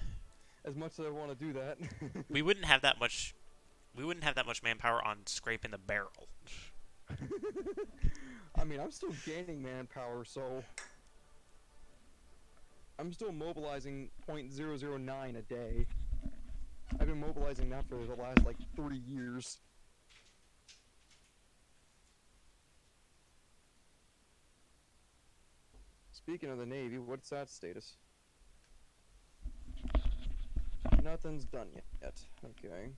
As much as I want to do that. We wouldn't have that much. We wouldn't have that much manpower on scraping the barrel. I mean, I'm still gaining manpower, so I'm still mobilizing .009 a day. I've been mobilizing that for the last like 3 years. Speaking of the Navy, what's that status? Nothing's done yet. Okay.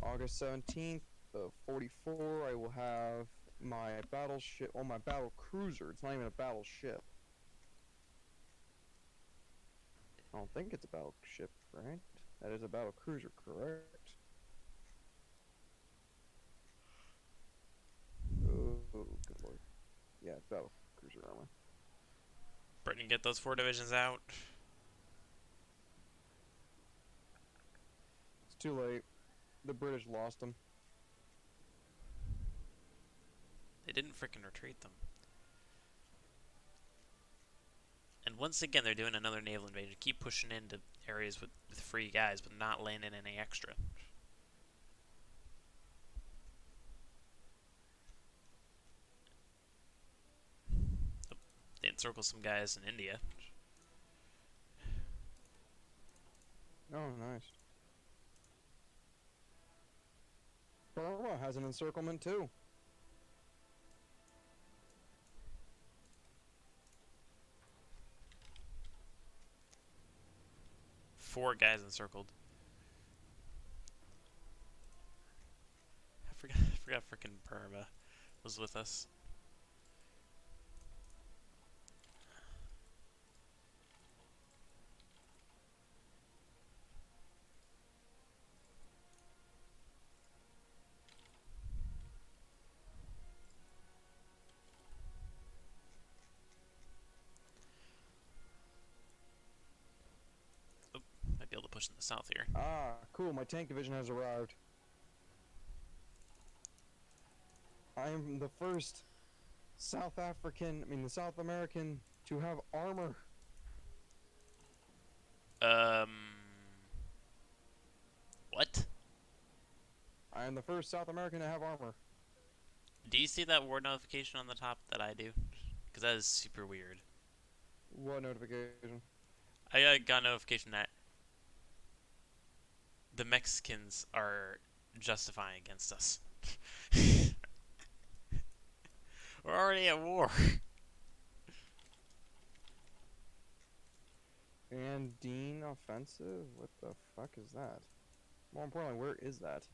August 17th of 44, I will have my battleship, oh, my battle cruiser. It's not even a battleship. I don't think it's a battleship, right? That is a battle cruiser, correct? Oh, good lord. Yeah, it's battle cruiser armor. Britain, get those 4 divisions out. It's too late. The British lost them. They didn't frickin' retreat them. And once again, they're doing another naval invasion. Keep pushing into areas with free guys, but not landing any extra. Oh, they encircle some guys in India. Oh, nice. Burma has an encirclement too. Four guys encircled. I forgot frickin' Burma was with us. pushing the south here. Ah, cool. My tank division has arrived. I am the first South American to have armor. Um, what? I am the first South American to have armor. Do you see that war notification on the top that I do? Because that is super weird. What notification? I got a notification that the Mexicans are justifying against us. We're already at war. Andine offensive? What the fuck is that? More importantly, where is that?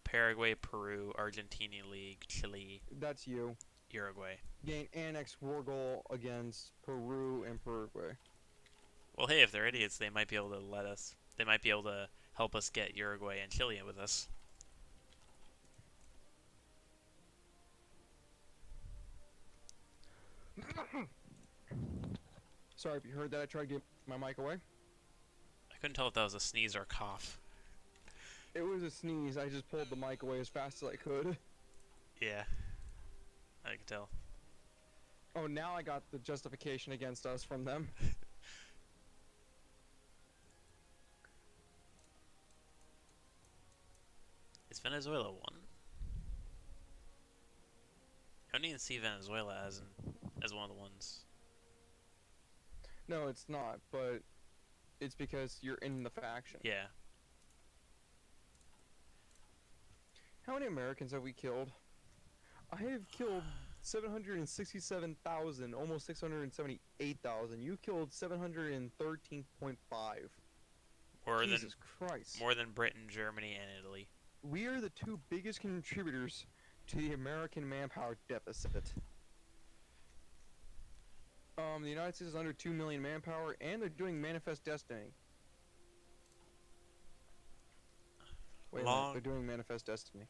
Paraguay, Peru, Argentina League, Chile, That's you. Uruguay. Gain annex war goal against Peru and Paraguay. Well, hey, if they're idiots, they might be able to let us. They might be able to help us get Uruguay and Chile with us. Sorry if you heard that. I tried to get my mic away. I couldn't tell if that was a sneeze or a cough. It was a sneeze. I just pulled the mic away as fast as I could. Yeah, I can tell. Oh, now I got the justification against us from them. Is Venezuela one? I don't even see Venezuela as one of the ones. No, it's not, but it's because you're in the faction. Yeah. How many Americans have we killed? I have killed 767,000, almost 678,000. You killed 713.5. Jesus Christ. More than Britain, Germany, and Italy. We are the two biggest contributors to the American manpower deficit. The United States is under 2 million manpower, and they're doing Manifest Destiny. Wait a minute, they're doing Manifest Destiny.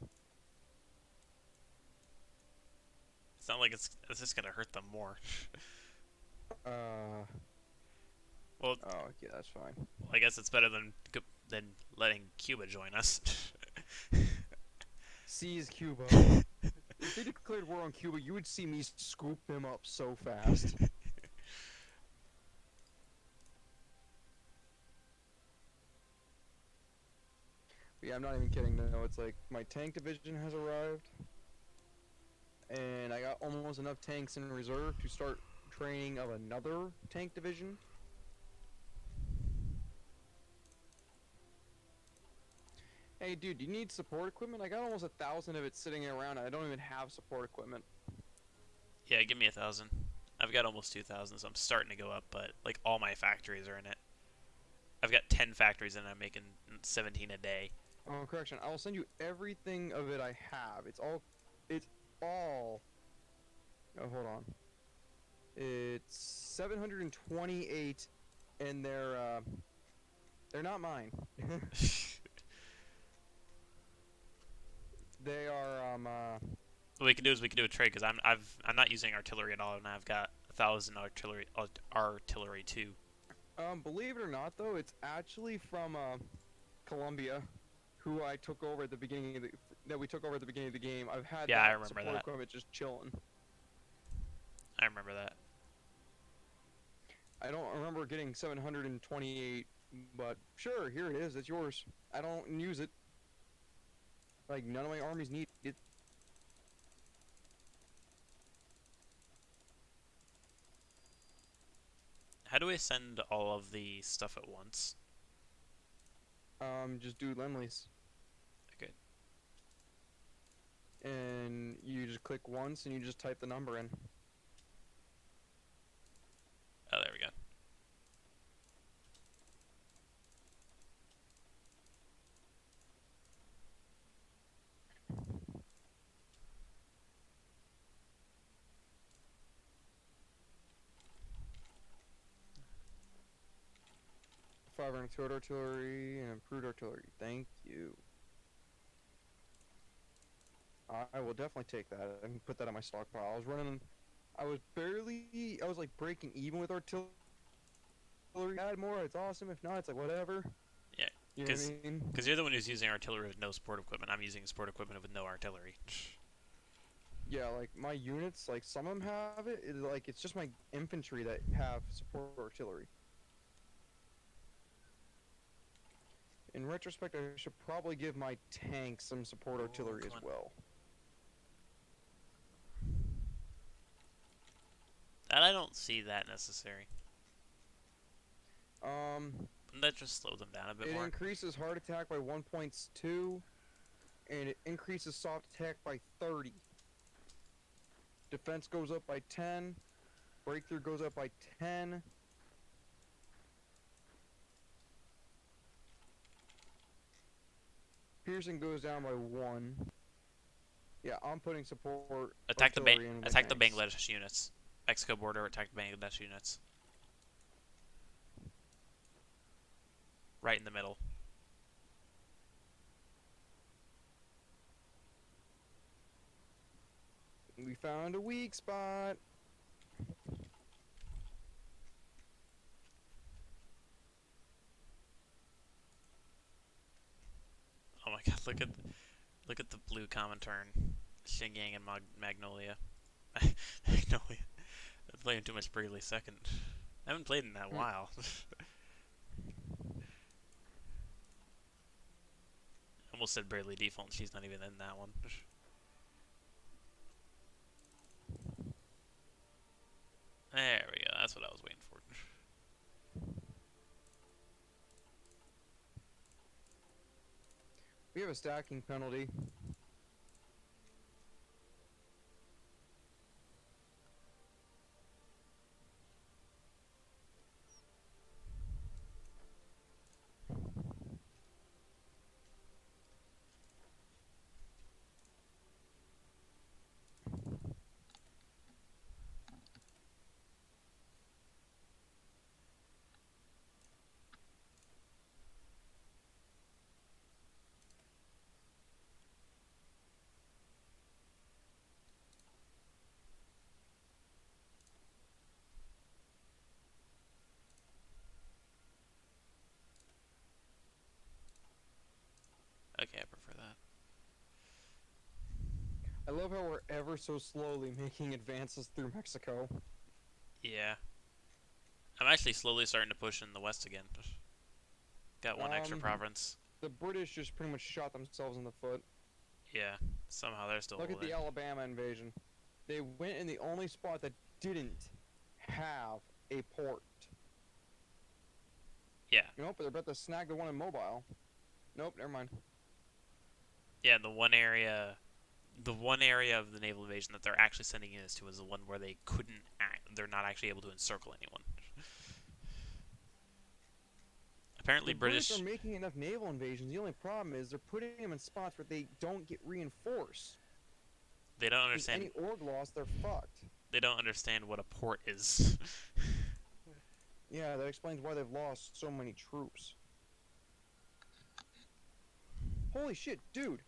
It's not like it's just gonna hurt them more. Well, oh, yeah, that's fine. Well, I guess it's better than letting Cuba join us. Seize Cuba. If they declared war on Cuba, you would see me scoop them up so fast. Yeah, I'm not even kidding. No, it's like my tank division has arrived, and I got almost enough tanks in reserve to start training of another tank division. Hey, dude, you need support equipment? I got almost 1,000 of it sitting around, and I don't even have support equipment. Yeah, give me 1,000. I've got almost 2,000, so I'm starting to go up, but like all my factories are in it. I've got 10 factories and I'm making 17 a day. Oh, correction. I'll send you everything of it I have. It's all. Oh, hold on. It's 728, and they're not mine. They are What we can do is we can do a trade because I'm not using artillery at all, and I've got 1,000 artillery too. Believe it or not, though, it's actually from Colombia, who I took over at the beginning of we took over at the beginning of the game. I've had I that remember support that. equipment just chilling. I remember that. I don't remember getting 728, but sure, here it is. It's yours. I don't use it. Like, none of my armies need it. How do I send all of the stuff at once? Just do Lend-Lease. Okay. And you just click once and you just type the number in. Oh, there we go. Five artillery and improved artillery. Thank you. I will definitely take that and put that on my stockpile. I was like breaking even with artillery. Add more, it's awesome. If not, it's like whatever. You know what I mean? Because you're the one who's using artillery with no support equipment. I'm using support equipment with no artillery. Yeah, like my units, like some of them have it. Like it's just my infantry that have support artillery. In retrospect, I should probably give my tanks some support artillery come as on. well. That I don't see that necessary. Um, Wouldn't that just slow them down a bit it more? increases hard attack by 1.2, and it increases soft attack by 30. Defense goes up by 10. Breakthrough goes up by 10. Piercing goes down by 1. Yeah, I'm putting support Attack the artillery in my attack the tanks. Bangladesh units. Mexico border. Attack the Bangladesh units. Right in the middle. We found a weak spot. Oh my god! Look at the blue Comintern, Xinjiang and Magnolia. Magnolia. I'm playing too much Bravely Second. I haven't played in that Hmm. while. Almost said Bravely Default, and she's not even in that one. There we go. That's what I was waiting for. We have a stacking penalty. Okay, I prefer that. I love how we're ever so slowly making advances through Mexico. Yeah. I'm actually slowly starting to push in the west again. Got one extra Um, province. the British just pretty much shot themselves in the foot. Yeah. Somehow they're still Look at holding. the Alabama invasion. They went in the only spot that didn't have a port. Yeah. Nope, they're about to snag the one in Mobile. Nope, never mind. Yeah, the one area of the naval invasion that they're actually sending units to is the one where they couldn't they're not actually able to encircle anyone. Apparently The British are British making enough naval invasions. The only problem is they're putting them in spots where they don't get reinforced. they don't If understand any org loss, they're fucked. they don't understand what a port is. Yeah, that explains why they've lost so many troops. Holy shit, dude.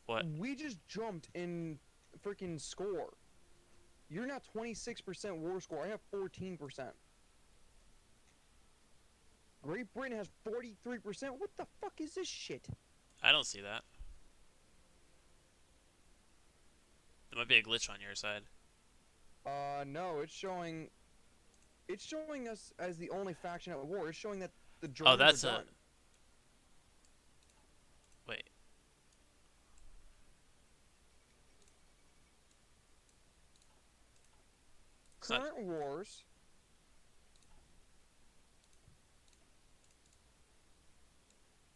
What? We just jumped in freaking score. You're now 26% war score. I have 14%. Great Britain has 43%. What the fuck is this shit? I don't see that. There might be a glitch on your side. No, it's showing us as the only faction at war. It's showing that the Oh, Germans that's are a done. wait. It's not Current wars.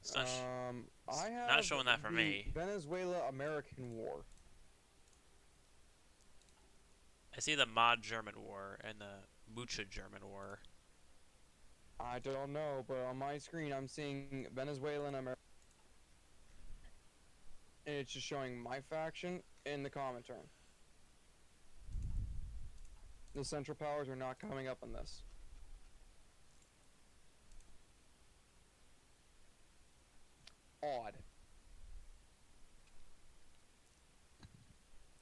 it's not, I have not showing that for the me. Venezuela American War. I see the Mod German War and the Mucha German War. I don't know, but on my screen I'm seeing Venezuelan American. And it's just showing my faction in the Comintern. The Central Powers are not coming up on this. Odd.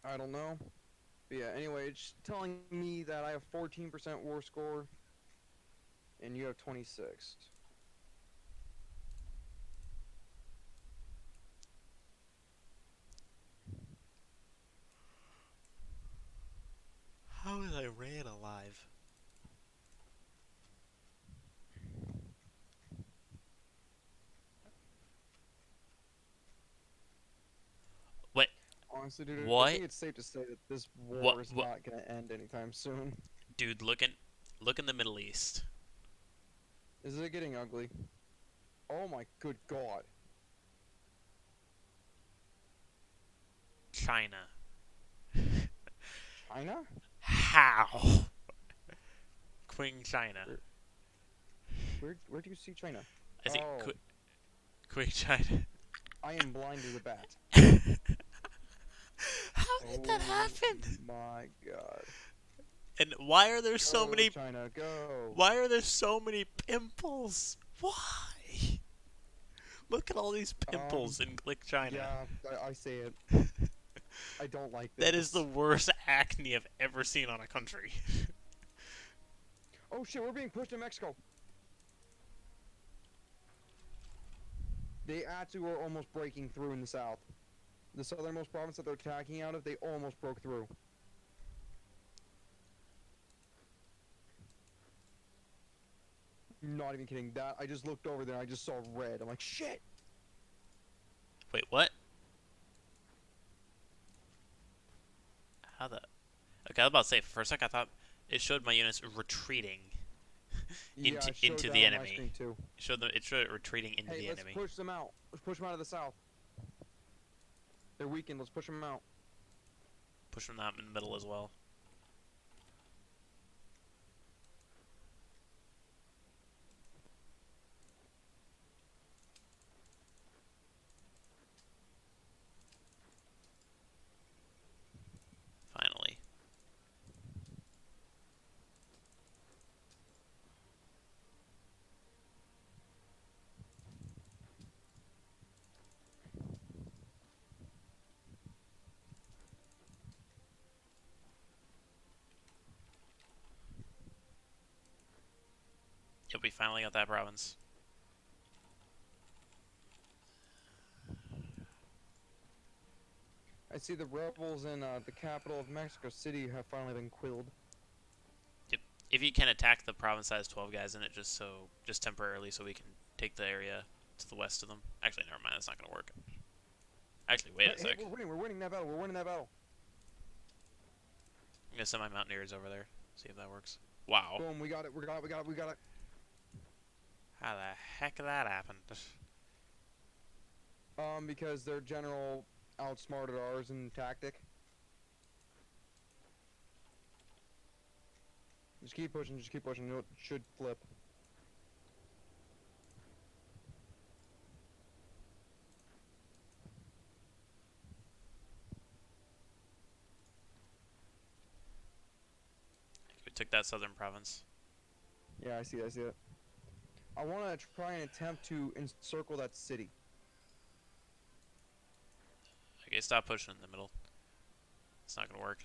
I don't know. But yeah, anyway, it's telling me that I have 14% war score, and you have 26. Honestly, dude, I What? think it's safe to say that this What? war is What? not gonna end anytime soon. Dude, look in the Middle East. Is it getting ugly? Oh my good god. China. China? How? Queen China. Where where do you see China? I see Oh, Queen China. I am blind as a bat. How did that Oh happen? my god. And why are there so Go many China, go. why are there so many pimples? Why? Look at all these Um, pimples in Click China. yeah, I say it. I don't like That is the this. worst acne I've ever seen on a country. Oh shit, we're being pushed to Mexico. They actually were almost breaking through in the south. The southernmost province that they're attacking out of, they almost broke through. Not even kidding. That I just looked over there and I just saw red. I'm like, shit. Wait, what? How the? Okay, I was about to say for a sec I thought it showed my units retreating Yeah, I showed into that the on my enemy. screen too. It showed it retreating into Hey, the let's enemy. push them out. Let's push them out of the south. They're weakened. Let's push them out. Push them out in the middle as well. Finally. Yep, we finally got that province. I see the rebels in the capital of Mexico City have finally been quilled. Yep. If you can attack the province that has 12 guys in it, just temporarily, so we can take the area to the west of them. Actually, never mind. That's not gonna work. Actually, wait Hey, a hey, sec. we're winning. We're winning that battle. We're winning that battle. I'm gonna send my mountaineers over there. See if that works. Wow. Boom. We got it. We got it. We got it. We got it. How the heck did that happen? Because their general outsmarted ours in tactic. Just keep pushing. Just keep pushing. It should flip. We took that southern province. Yeah, I see it. I see it. I want to try and attempt to encircle that city. Okay, stop pushing in the middle. It's not gonna work.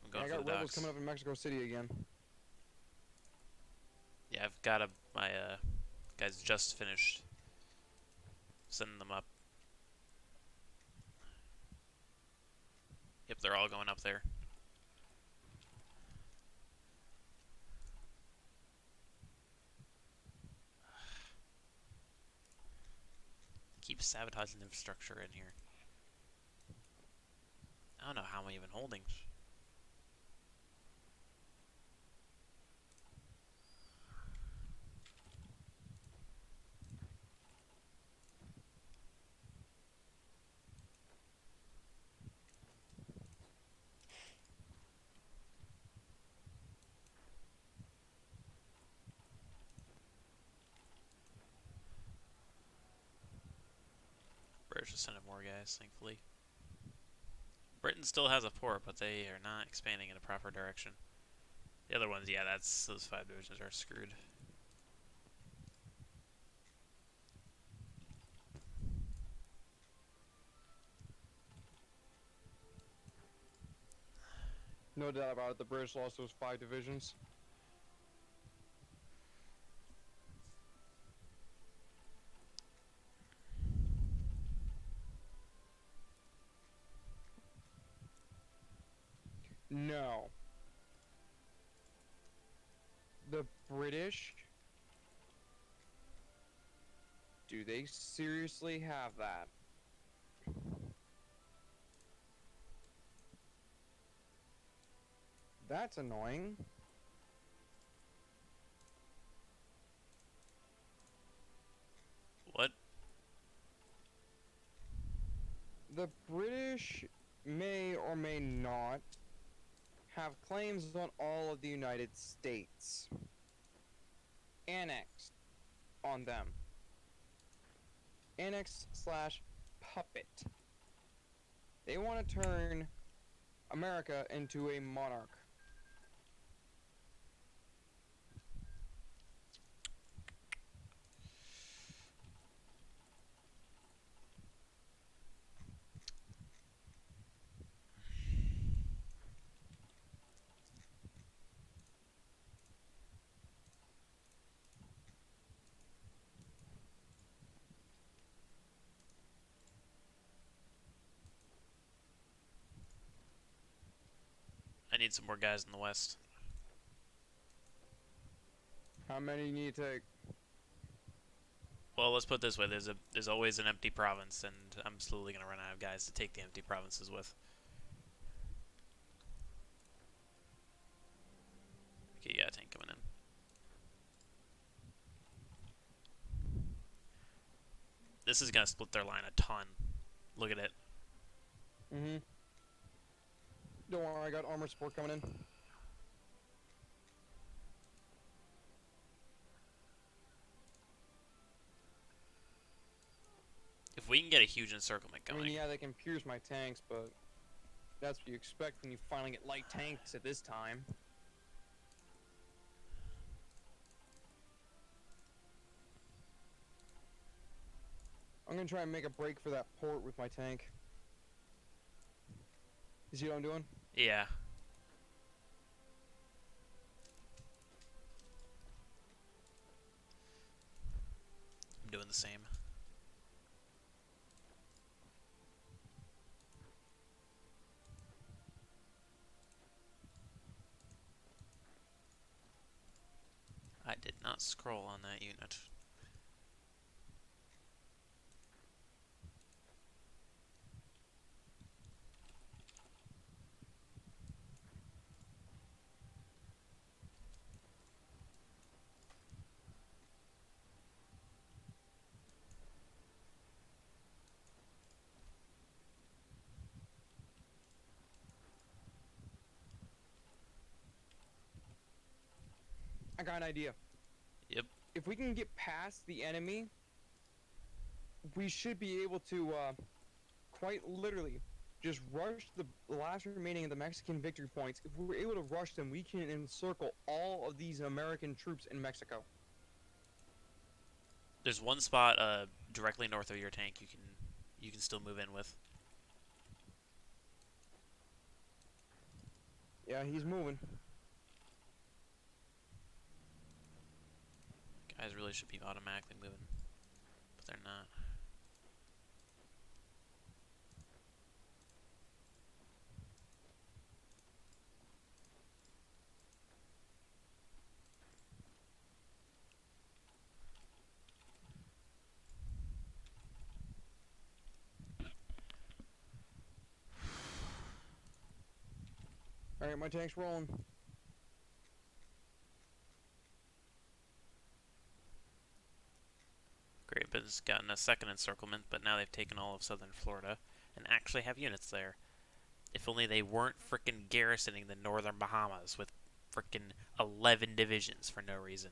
I'm Yeah, going I for the got rebels docks. coming up in Mexico City again. Yeah, I've got my guys just finished sending them up. Yep, they're all going up there. Keep sabotaging infrastructure in here. I don't know how I'm even holding. British is sending more guys, thankfully. Britain still has a port, but they are not expanding in a proper direction. The other ones, yeah, those 5 divisions are screwed. No doubt about it. The British lost those 5 divisions. No. The British Do they seriously have that? That's annoying. What? The British may or may not have claims on all of the United States. Annexed on them. Annex slash puppet. They want to turn America into a monarch. I need some more guys in the west. How many you need to take? Well, let's put it this way: there's always an empty province, and I'm slowly gonna run out of guys to take the empty provinces with. Okay, yeah, tank coming in. This is gonna split their line a ton. Look at it. Mm-hmm. Don't worry, I got armor support coming in. If we can get a huge encirclement I going, mean, yeah, they can pierce my tanks, but that's what you expect when you finally get light tanks at this time. I'm gonna try and make a break for that port with my tank. You see what I'm doing? yeah. I'm doing the same. I did not scroll on that unit. I got an idea. Yep. If we can get past the enemy, we should be able to, quite literally, just rush the last remaining of the Mexican victory points. If we're able to rush them, we can encircle all of these American troops in Mexico. There's one spot directly north of your tank you can still move in with. Yeah, he's moving. Guys really should be automatically moving, but they're not. Alright, my tank's rolling. Great Britain's gotten a second encirclement, but now they've taken all of southern Florida and actually have units there. If only they weren't frickin' garrisoning the northern Bahamas with frickin' 11 divisions for no reason.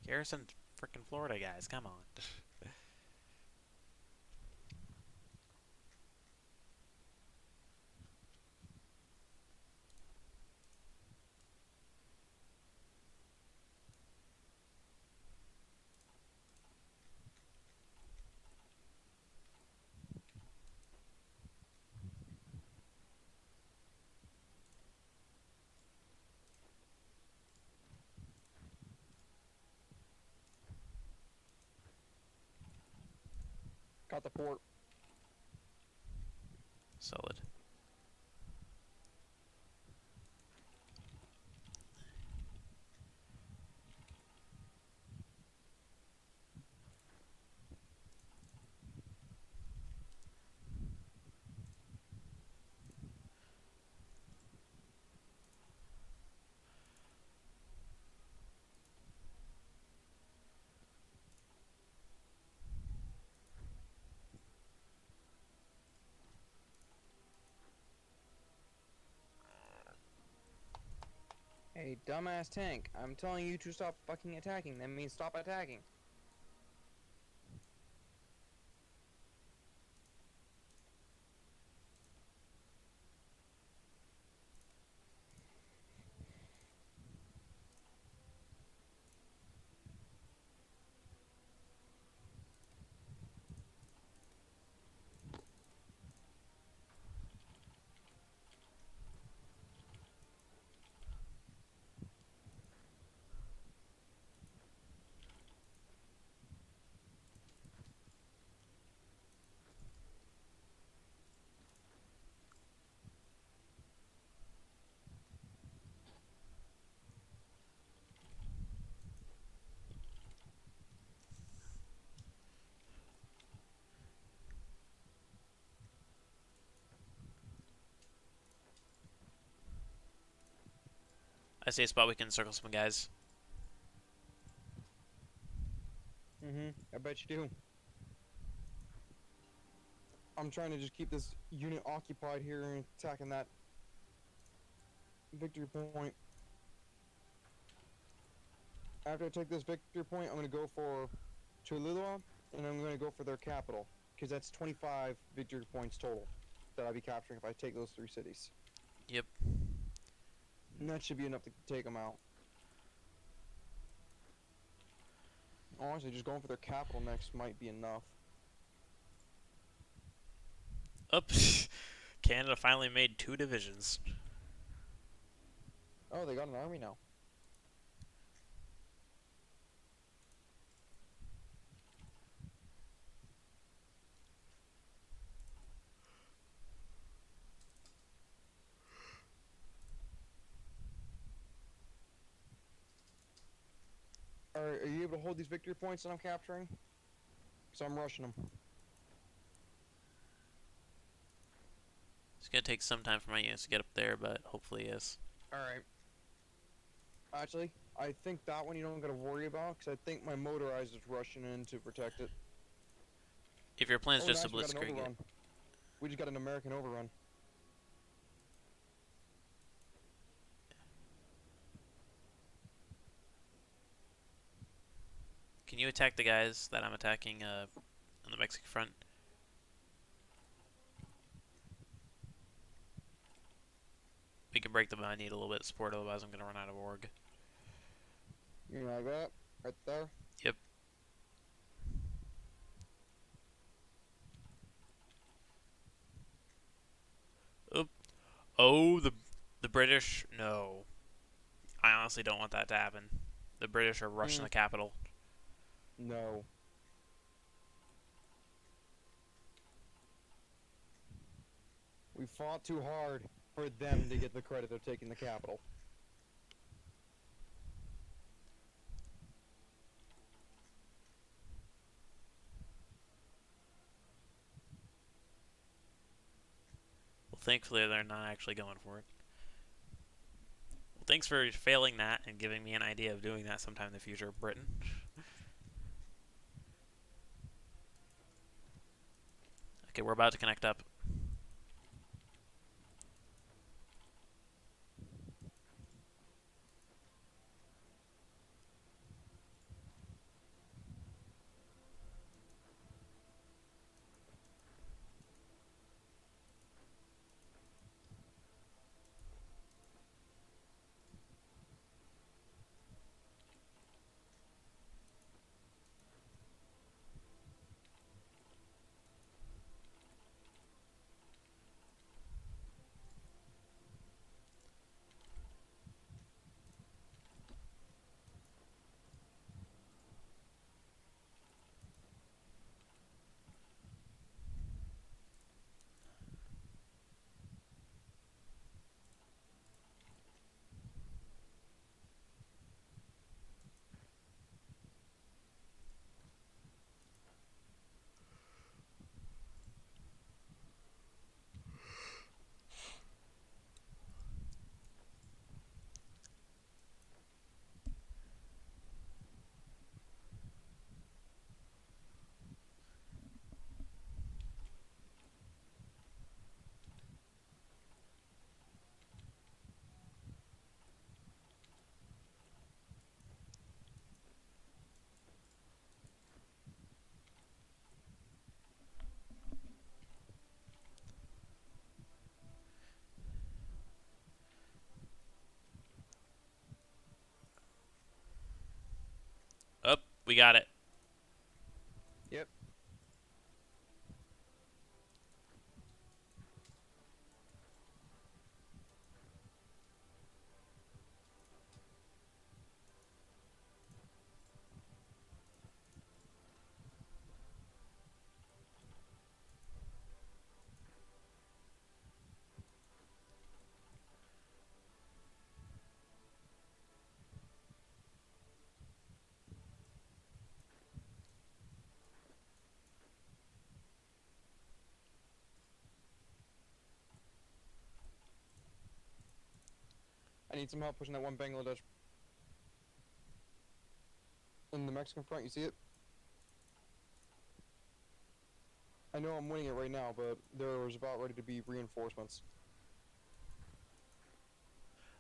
Garrison frickin' Florida, guys, come on. Got the port. Solid. Hey, dumbass tank, I'm telling you to stop fucking attacking. That means stop attacking. I see a spot we can circle some guys. I bet you do. I'm trying to just keep this unit occupied here and attacking that victory point. After I take this victory point, I'm going to go for Cholula, and I'm going to go for their capital, because that's 25 victory points total that I'll be capturing if I take those 3 cities. Yep. And that should be enough to take them out. Honestly, just going for their capital next might be enough. Up. Canada finally made 2 divisions. Oh, they got an army now. Are you able to hold these victory points that I'm capturing? Because I'm rushing them. It's gonna take some time for my units to get up there, but hopefully yes. Alright. Actually, I think that one you don't gotta worry about, because I think my motorized is rushing in to protect it. If your plan's Oh, just to nice, we got an blitzkrieg it. overrun. We just got an American overrun. Can you attack the guys that I'm attacking on the Mexican front? We can break them. I need a little bit of support, otherwise I'm gonna run out of org. You know, like that? Right there? Yep. Oop. Oh, the British. No. I honestly don't want that to happen. The British are rushing the capital. No. We fought too hard for them to get the credit of taking the capital. Well, thankfully they're not actually going for it. Well, thanks for failing that and giving me an idea of doing that sometime in the future, Britain. Okay, we're about to connect up. we got it. Yep. I need some help pushing that one Bangladesh. In the Mexican front, you see it? I know I'm winning it right now, but there was about ready to be reinforcements.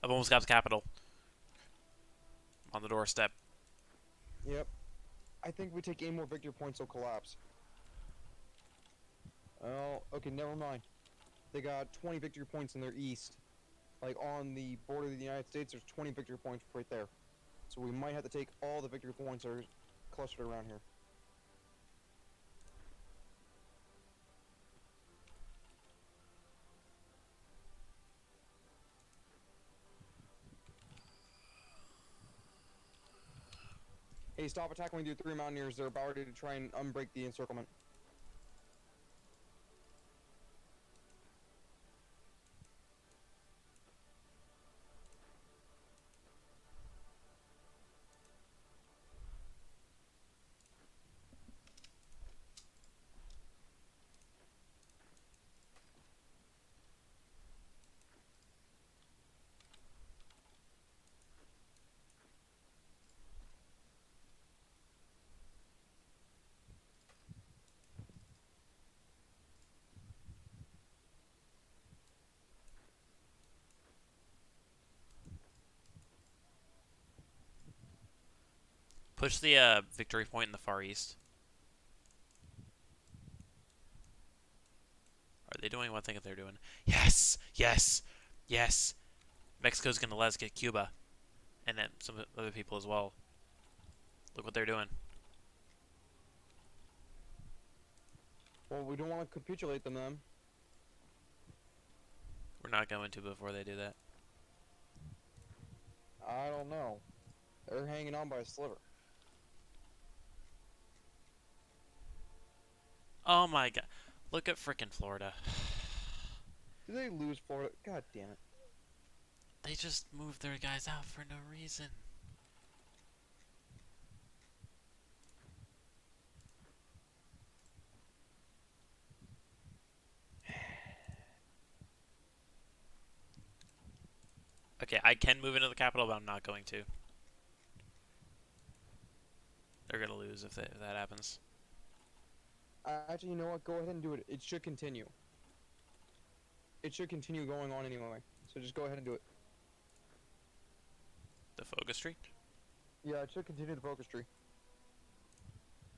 I've almost got the capital. On the doorstep. Yep. I think we take 8 more victory points, they'll collapse. Oh, okay, never mind. They got 20 victory points in their east. Like on the border of the United States, there's 20 victory points right there. So we might have to take all the victory points that are clustered around here. Hey, stop attacking with your 3 Mountaineers. They're about ready to try and unbreak the encirclement. Push the victory point in the far east. Are they doing what I think they're doing? Yes! Yes! Yes! Mexico's gonna let us get Cuba. And then some other people as well. Look what they're doing. Well, we don't want to capitulate them then. We're not going to before they do that. I don't know. They're hanging on by a sliver. Oh my god. Look at frickin' Florida. Did they lose Florida? God damn it. They just moved their guys out for no reason. Okay, I can move into the capital, but I'm not going to. They're gonna lose if that happens. Actually, you know what? Go ahead and do it. It should continue. It should continue going on anyway. So just go ahead and do it. The focus tree? Yeah, it should continue the focus tree.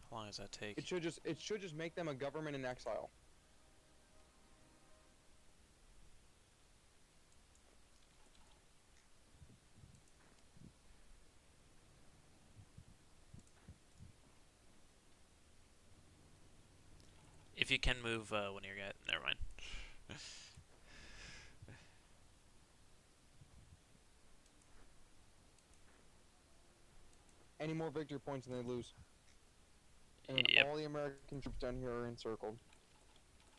How long does that take? It should just make them a government in exile. If you can move when you're get, never mind. Any more victory points and they lose. And then Yep. all the American troops down here are encircled.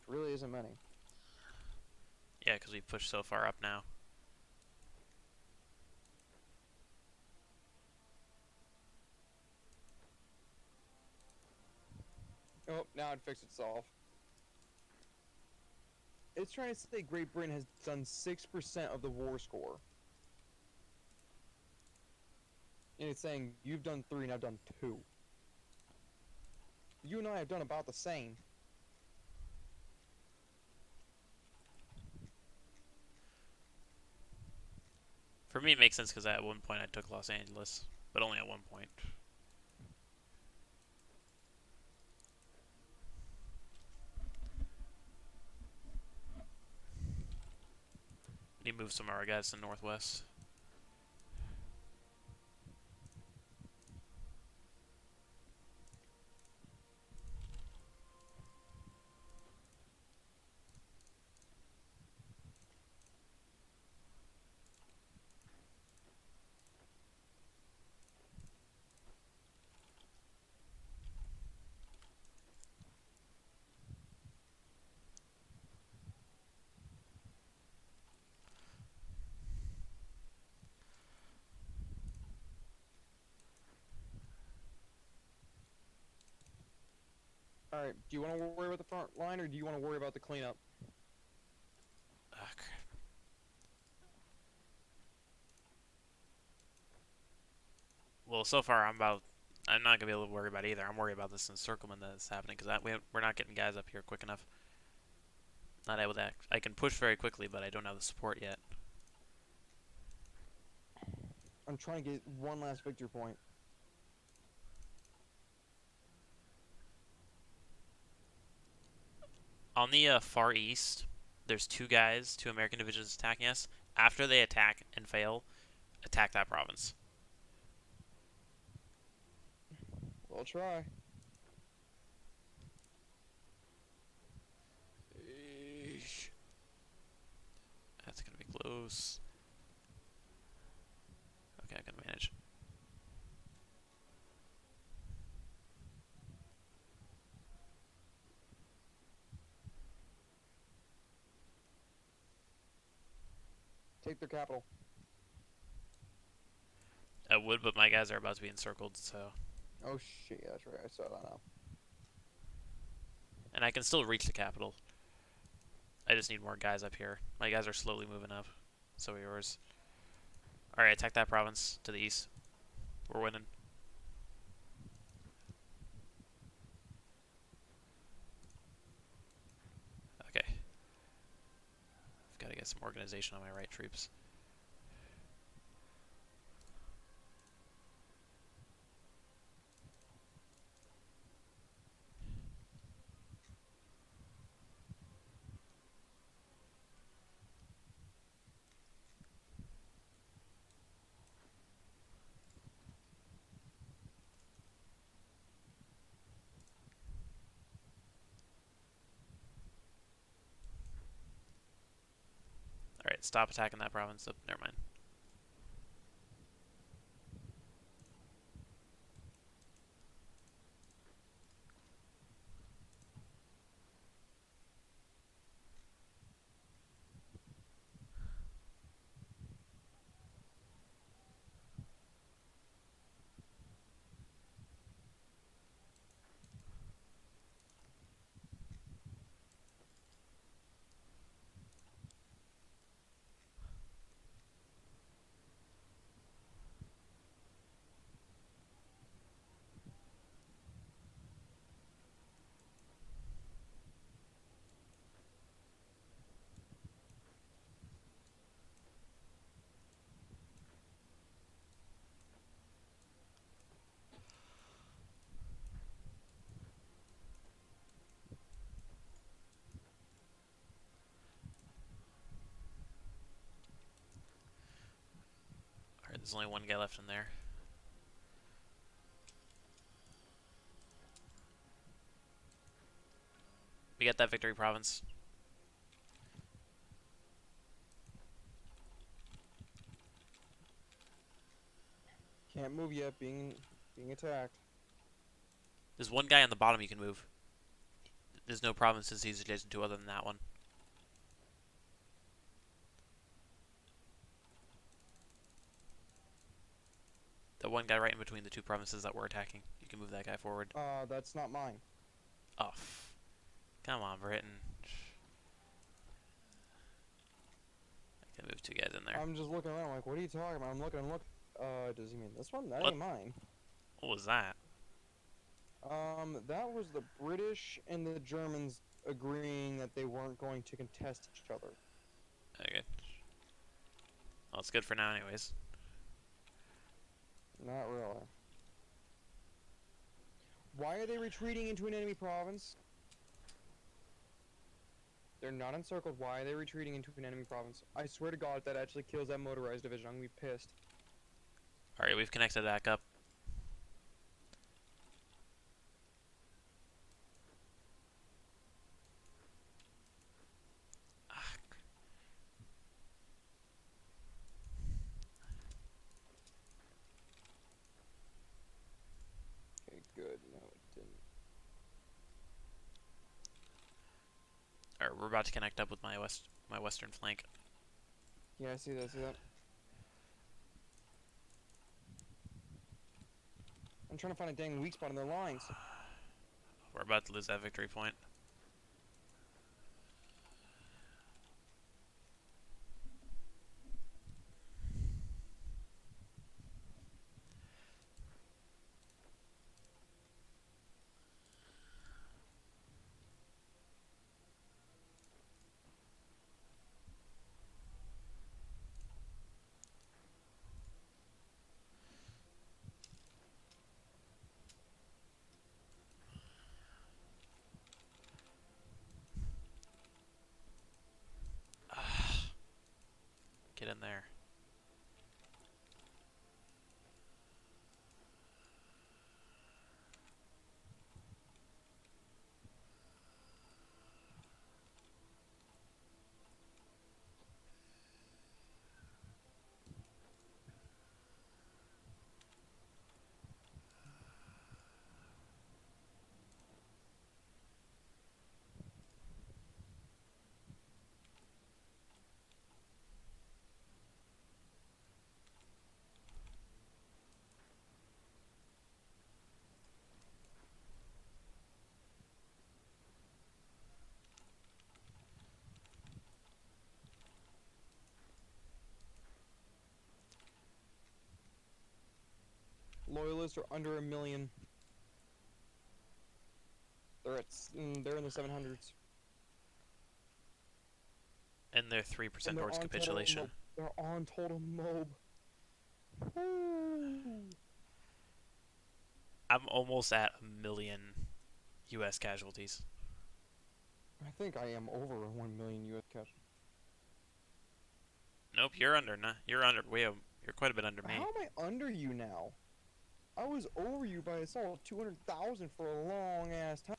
Really isn't many. Yeah, because we pushed so far up now. Oh, now it fixed itself. It's trying to say Great Britain has done 6% of the war score. And it's saying, you've done 3 and I've done 2. You and I have done about the same. For me, it makes sense because at one point I took Los Angeles, but only at one point. We need to move some of our guys to the northwest. All right. Do you want to worry about the front line, or do you want to worry about the cleanup? Ah, crap. Well, so far I'm not gonna be able to worry about either. I'm worried about this encirclement that's happening because we're not getting guys up here quick enough. Not able to act. I can push very quickly, but I don't have the support yet. I'm trying to get one last victory point. On the far east, there's two American divisions attacking us. After they attack and fail, attack that province. We'll try. Eesh. That's gonna be close. Okay, I can manage. Take their capital. I would, but my guys are about to be encircled, so. Oh shit, that's right. I saw that now. And I can still reach the capital. I just need more guys up here. My guys are slowly moving up. So are yours. Alright, attack that province to the east. We're winning. Okay. I've got to get some organization on my right troops. Alright, stop attacking that province. Oh, never mind. Alright, there's only one guy left in there. We got that victory province. Can't move yet. Being attacked. There's one guy on the bottom you can move. There's no provinces he's adjacent to other than that one. The one guy right in between the two provinces that we're attacking. You can move that guy forward. That's not mine. Oh, come on, Britain. I can move two guys in there. I'm just looking around like, what are you talking about? I'm looking. Does he mean this one? That What? ain't mine. What was that? That was the British and the Germans agreeing that they weren't going to contest each other. Okay. Well, it's good for now anyways. Not really. Why are they retreating into an enemy province? They're not encircled. Why are they retreating into an enemy province? I swear to God, if that actually kills that motorized division, I'm gonna be pissed. Alright, we've connected back up. Ah, Okay, good. No, it didn't. Alright, we're about to connect up with my western flank. Yeah, I see that. I see that. I'm trying to find a dang weak spot in their lines. We're about to lose that victory point. Get in there. Loyalists are under 1 million. They're in the 700s. And they're 3% And they're towards on capitulation. They're on total mob. Woo. I'm almost at 1 million U.S. casualties. I think I am over 1 million U.S. cash. Nope, you're under. Nah, you're under. You're quite a bit under me. How am I under you now? I was over you by a solid 200,000 for a long ass time.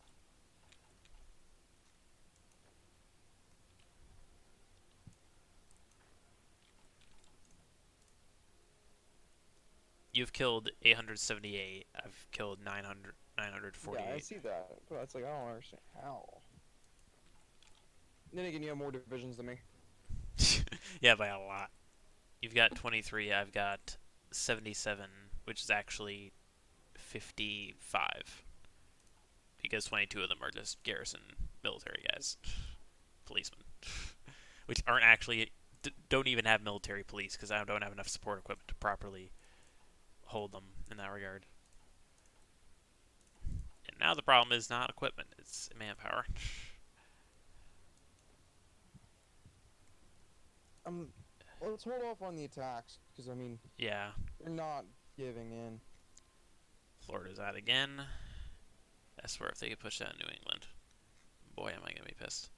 You've killed 878. I've killed 948. Yeah, I see that, but it's like I don't understand how. Then again, you have more divisions than me. Yeah, by a lot. You've got 23. I've got 77, which is actually 55. Because 22 of them are just garrison military guys, policemen, which aren't actually don't even have military police because I don't have enough support equipment to properly hold them in that regard. And now the problem is not equipment; it's manpower. Let's hold off on the attacks, because I mean, Yeah, they're not giving in. Florida's out again. I swear if they could push that in New England, boy, am I gonna be pissed.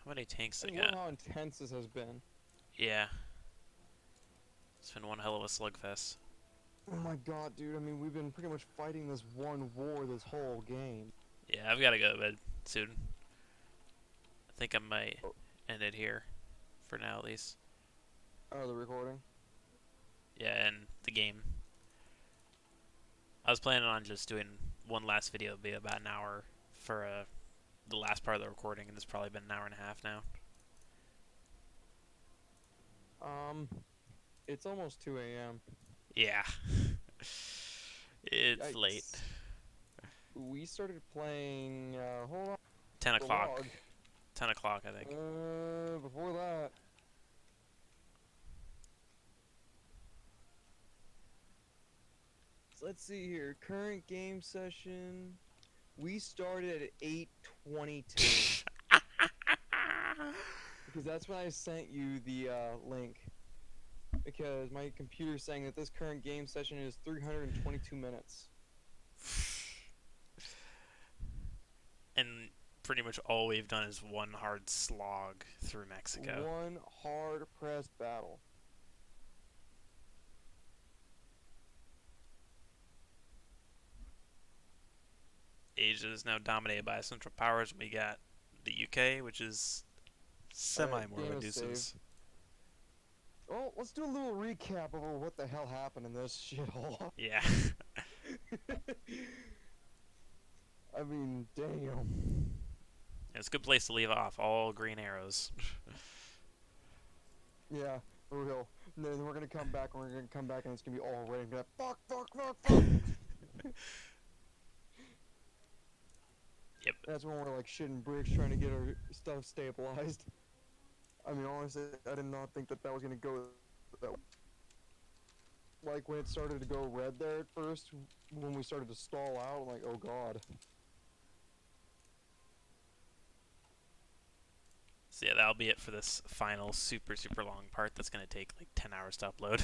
How many tanks they And look got? how intense this has been. Yeah, it's been one hell of a slugfest. Oh my god, dude, I mean, we've been pretty much fighting this one war this whole game. Yeah, I've got to go to bed soon. I think I might Oh, end it here, for now at least. oh, the recording? Yeah, and the game. I was planning on just doing one last video, it'd be about an hour for the last part of the recording, and it's probably been an hour and a half now. It's almost 2 a.m. Yeah. It's Yikes. late. We started playing, hold on, 10 the o'clock. log. 10 o'clock, I think. Before that. So let's see here, current game session. We started at 8:22. Because that's when I sent you the link. Because my computer's saying that this current game session is 322 minutes. And pretty much all we've done is one hard slog through Mexico. One hard pressed battle. Asia is now dominated by Central Powers, and we got the UK, which is semi more of game a is saved. nuisance. Well, let's do a little recap over what the hell happened in this shithole. Yeah. I mean, damn. It's a good place to leave off. All green arrows. Yeah, for real. And then we're gonna come back, and it's gonna be all red and be like, fuck, fuck, fuck, fuck. Yep. That's when we're like shitting bricks trying to get our stuff stabilized. I mean, honestly, I did not think that was gonna go that way. Like, when it started to go red there at first, when we started to stall out, I'm like, oh god. So yeah, that'll be it for this final super long part. That's gonna take like 10 hours to upload.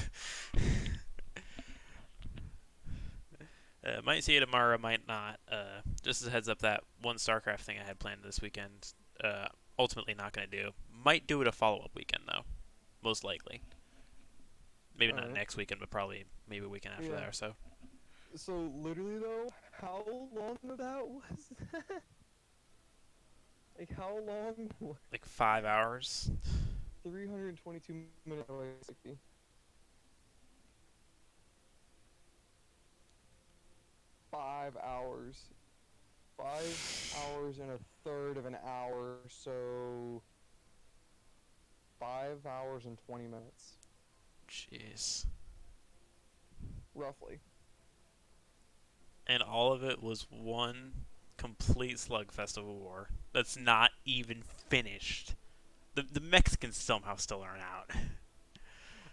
Might see it tomorrow, might not. Just as a heads up, that one StarCraft thing I had planned this weekend, ultimately not gonna do. Might do it a follow-up weekend though, most likely. Maybe not Alright. next weekend, but probably maybe a weekend after Yeah. that or so. So, literally though, how long of that was that? Like, how long? Like 5 hours. 322 minutes, like 60. 5 hours. 5 hours and a third of an hour, so 5 hours and 20 minutes, Jeez. roughly. And all of it was one complete slugfest of a war that's not even finished. The Mexicans somehow still aren't out.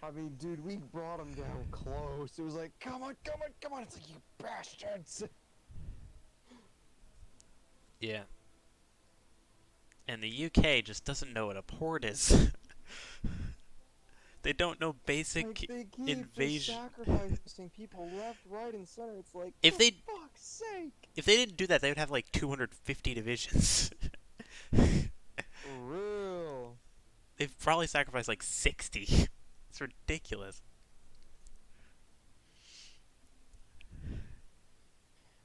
I mean, dude, we brought them down close. It was like, come on, come on, come on. It's like, you bastards. Yeah. And the UK just doesn't know what a port is. They don't know basic Like, they keep invasion. just sacrificing people left, right, and center. It's like, If for they- fuck's sake. If they didn't do that, they would have like 250 divisions. For real. They've probably sacrificed like 60. It's ridiculous.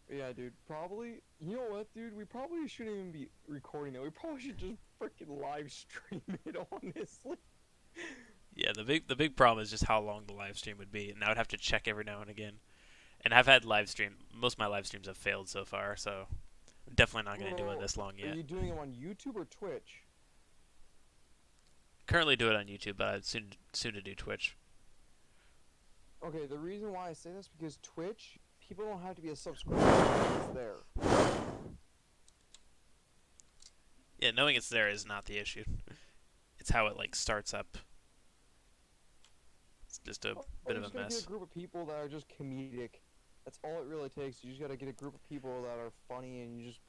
Yeah, dude, probably. You know what, dude? We probably shouldn't even be recording that. We probably should just freaking live stream it, honestly. Yeah, the big problem is just how long the live stream would be, and I would have to check every now and again. And I've had live stream. Most of my live streams have failed so far, so I'm definitely not going to do it this long Are yet. you doing it on YouTube or Twitch? Currently do it on YouTube, but I'd soon to do Twitch. Okay, the reason why I say this because Twitch, people don't have to be a subscriber. It's there. Yeah, knowing it's there is not the issue. It's how it like starts up. It's just a bit of You a just gotta mess. get a group of people that are just comedic. That's all it really takes. You just gotta get a group of people that are funny and you just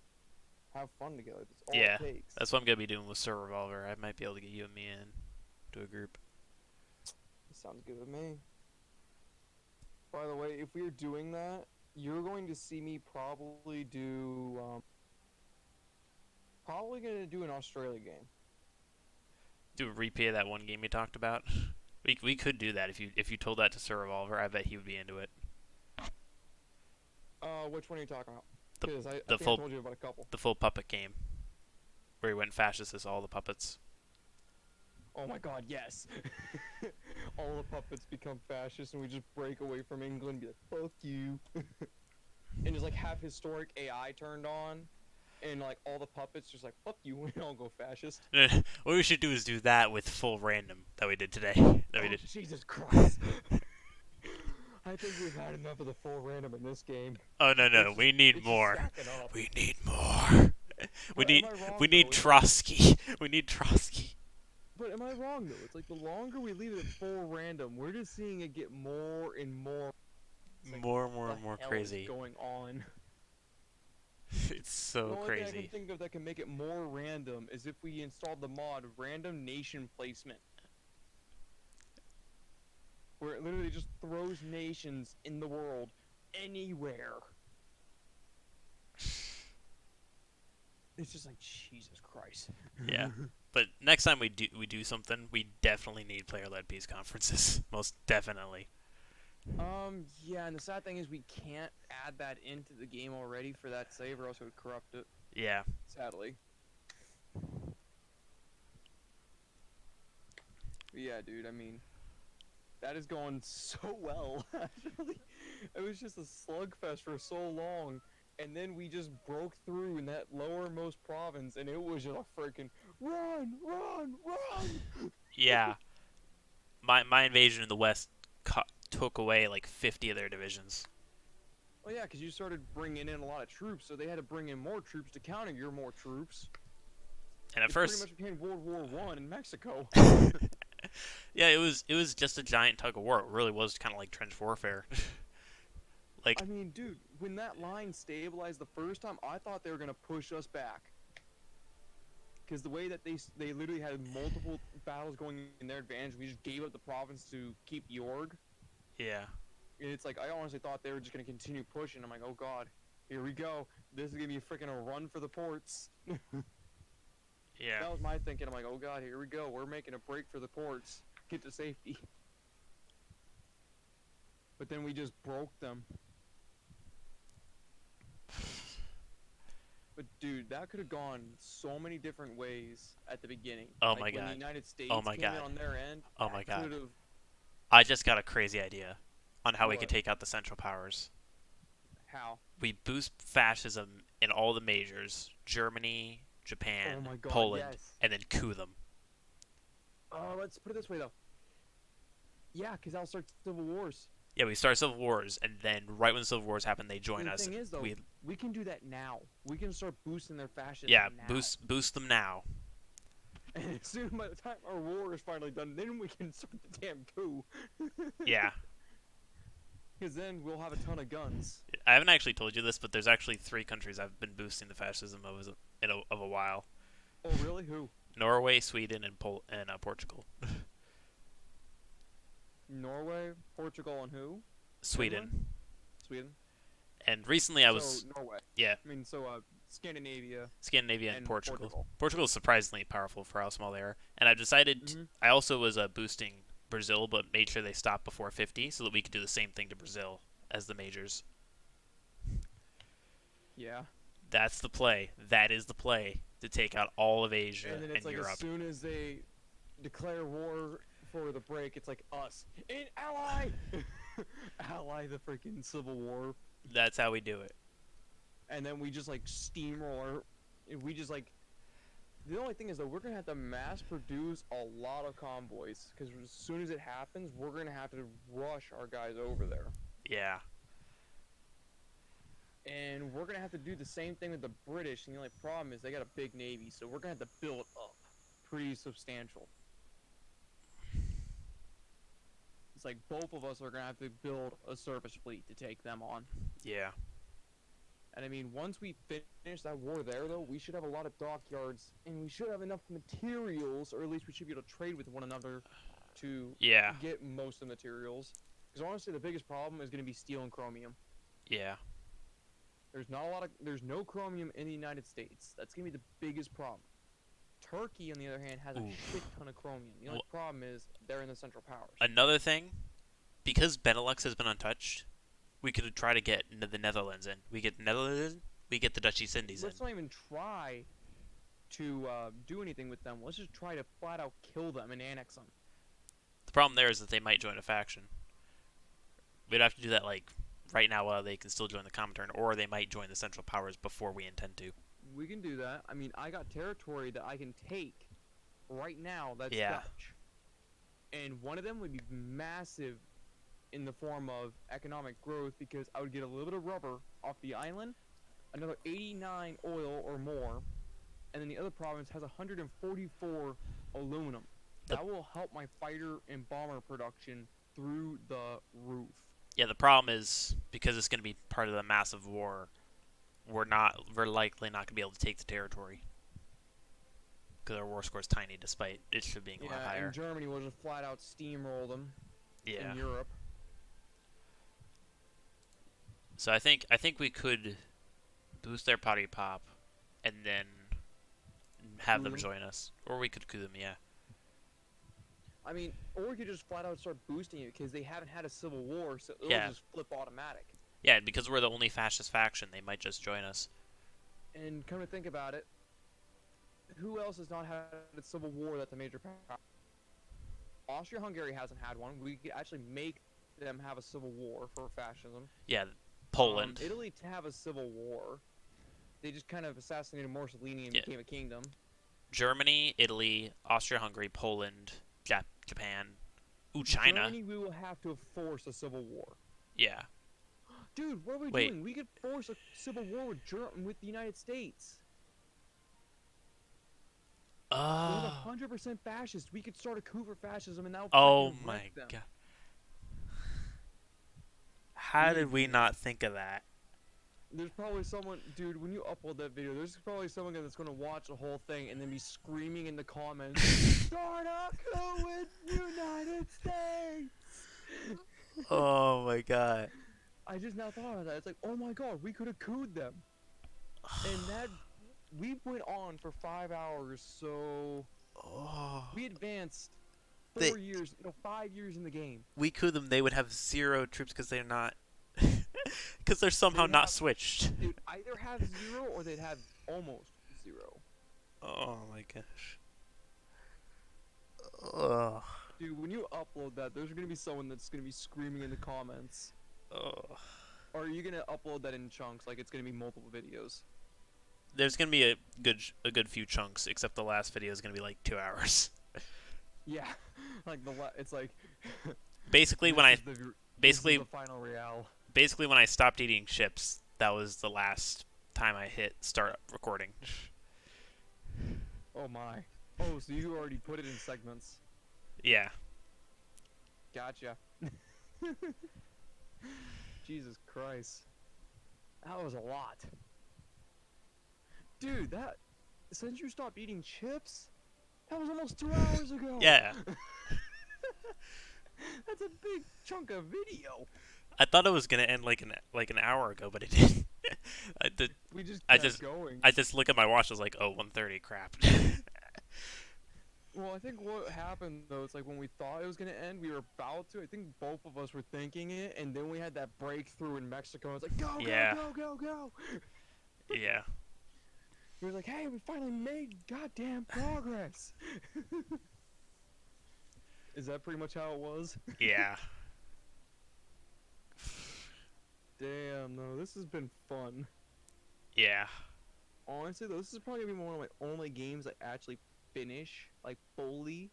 have fun together. That's all Yeah, it takes. That's what I'm gonna be doing with Sir Revolver. I might be able to get you and me in to a group. Sounds good to me. By the way, if we're doing that, you're going to see me probably do, probably gonna do an Australia game. Do a repeat of that one game you talked about. We could do that if you told that to Sir Revolver. I bet he would be into it. Which one are you talking about? The- 'Cause I the think full- I told you about a couple. The full puppet game, where he went fascist as all the puppets. Oh my god, yes! All the puppets become fascist and we just break away from England and be like, fuck you. And just like have historic AI turned on, and like all the puppets just like, fuck you, and all go fascist. What we should do is do that with full random that we did today. That we Oh, did. Jesus Christ! I think we've had enough of the full random in this game. Oh no, It's we just- need it's just more. stacking up. We need more. We But need am I wrong, we need though? It's like- Trotsky. We need Trotsky. But am I wrong though? It's like the longer we leave it at full random, we're just seeing it get more and more. It's like, More and more the and more hell crazy. is going on? It's so The only thing I crazy. can think of that can make it more random is if we installed the mod Random Nation Placement. Where it literally just throws nations in the world anywhere. It's just like, Jesus Christ. Yeah. But next time we do something, we definitely need player-led peace conferences. Most definitely. Yeah, and the sad thing is we can't add that into the game already for that save, or else it would corrupt it. Yeah. Sadly. But yeah, dude. I mean, that is going so well. Actually, it was just a slugfest for so long, and then we just broke through in that lowermost province, and it was just a freaking run, run, run. Yeah. My invasion in the west took away like 50 of their divisions. Well, yeah, because you started bringing in a lot of troops, so they had to bring in more troops to counter your more troops. And at It pretty first, much became World War One in Mexico. yeah, it was just a giant tug of war. It really was kind of like trench warfare. I Like, mean, dude, when that line stabilized the first time, I thought they were gonna push us back. Because the way that they literally had multiple battles going in their advantage, we just gave up the province to keep Yorg. yeah, And it's like I honestly thought they were just gonna continue pushing. I'm like, oh god, here we go. This is gonna be freaking a run for the ports. yeah, That was my thinking. I'm like, oh god, here we go. We're making a break for the ports. Get to safety. But then we just broke them. But dude, that could have gone so many different ways at the beginning. Oh Like my when the god. United States Oh my came in god. on their end, Oh that my god. could have I just got a crazy idea on how we could what? take out the Central Powers. How? We boost fascism in all the majors: Germany, Oh Japan, my god, Poland, yes. and then coup them. Let's put it this way though. Yeah, because that'll start civil wars. Yeah, we start civil wars, and then right when the civil wars happen, they join And the us. thing is though, We we can do that now. We can start boosting their fascism yeah, now. boost them now. And soon, by the time our war is finally done, then we can start the damn coup. Yeah, Because then we'll have a ton of guns. I haven't actually told you this, but there's actually 3 countries I've been boosting the fascism of a while: Oh really? Who? Norway, Sweden, and Portugal. Norway, Portugal, and who? Finland? Sweden. Sweden. And recently I was So Norway. yeah, I mean, so Scandinavia Scandinavia and and Portugal. Portugal is surprisingly powerful for how small they are. And I decided Mm-hmm. I also was boosting Brazil, but made sure they stopped before 50 so that we could do the same thing to Brazil as the majors. Yeah. That's the play. That is the play to take out all of Asia And then and it's like Europe. as soon as they declare war for the break, it's like us in ally, ally the freaking civil war, That's how we do it. and then we just like steamroller. We just like. The only thing is though, we're gonna have to mass produce a lot of convoys because as soon as it happens, we're gonna have to rush our guys over there. Yeah. And we're gonna have to do the same thing with the British, and the only problem is they got a big navy, so we're gonna have to build up pretty substantial. It's like both of us are gonna have to build a surface fleet to take them on. Yeah. And I mean, once we finish that war there, though, we should have a lot of dockyards, and we should have enough materials, or at least we should be able to trade with one another to Yeah. get most of the materials. Because honestly, the biggest problem is gonna be steel and chromium. Yeah. There's no chromium in the United States. That's gonna be the biggest problem. Turkey, on the other hand, has a Oof. shit ton of chromium. The only Wh- problem is they're in the Central Powers. Another thing, because Benelux has been untouched, we could try to get the Netherlands in. We get the Netherlands in, we get the Dutch East Indies in. Let's not even try to do anything with them. Let's just try to flat out kill them and annex them. The problem there is that they might join a faction. We'd have to do that like right now while they can still join the Comintern, or they might join the Central Powers before we intend to. We can do that. I mean, I got territory that I can take right now that's Yeah. Dutch. And one of them would be massive in the form of economic growth because I would get a little bit of rubber off the island, another 89 oil or more, and then the other province has 144 aluminum. The- That will help my fighter and bomber production through the roof. Yeah, the problem is because it's going to be part of the massive war. We're likely not going to be able to take the territory because our war score is tiny, despite it should being a lot Yeah, higher. and Germany will just flat out steamroll them Yeah. in Europe. So I think we could boost their potty pop, and then have Coup them them? join us, or we could coup them. Yeah. I mean, or you could just flat out start boosting it because they haven't had a civil war, so it'll Yeah, just flip automatic. yeah, because we're the only fascist faction, they might just join us. And come to think about it, who else has not had a civil war that's a major power? Austria-Hungary hasn't had one. We could actually make them have a civil war for fascism. Yeah, Poland. Italy to have a civil war. They just kind of assassinated Mussolini and Yeah, became a kingdom. Germany, Italy, Austria-Hungary, Poland, Japan. Ooh, China. Germany, we will have to force a civil war. Yeah. Dude, what are we Wait. doing? We could force a civil war with the United States. We have 100% fascist. We could start a coup for fascism, and that would Oh freaking my wreck them. god. How did we not think of that? There's probably someone, dude, when you upload that video, there's probably someone that's going to watch the whole thing and then be screaming in the comments, start a coup with United States! Oh my god. I just now thought of that. It's like, oh my god, we could have cooed them. And that, we went on for 5 hours, so Oh. we advanced They- 4 years, 5 years in the game. We coup them, they would have 0 troops because they're not. Because they're somehow They'd not have- switched. They'd either have 0 or they'd have almost 0. Oh my gosh. Ugh. Dude, when you upload that, there's gonna be someone that's gonna be screaming in the comments. Ugh. Or are you gonna upload that in chunks, like it's gonna be multiple videos? There's gonna be a good few chunks, except the last video is gonna be like 2 hours. Yeah, like it's like. Basically, this when I is the basically the final real. basically when I stopped eating chips, that was the last time I hit start recording. Oh my. Oh, so you already put it in segments. Yeah. Gotcha. Jesus Christ. That was a lot. Dude, that. Since you stopped eating chips, that was almost 2 hours ago. Yeah. That's a big chunk of video. I thought it was gonna end like an hour ago, but it didn't. We just I kept just- going. I just look at my watch. I was like, oh, 1:30. Crap. Well, I think what happened though, it's like when we thought it was gonna end, we were about to. I think both of us were thinking it, and then we had that breakthrough in Mexico. It's like go, Yeah. go, go, go, go. Yeah. We were like, hey, we finally made goddamn progress. Is that pretty much how it was? Yeah. Damn, no, this has been fun. Yeah. Honestly, though, this is probably gonna be one of my only games I actually finish, like, fully,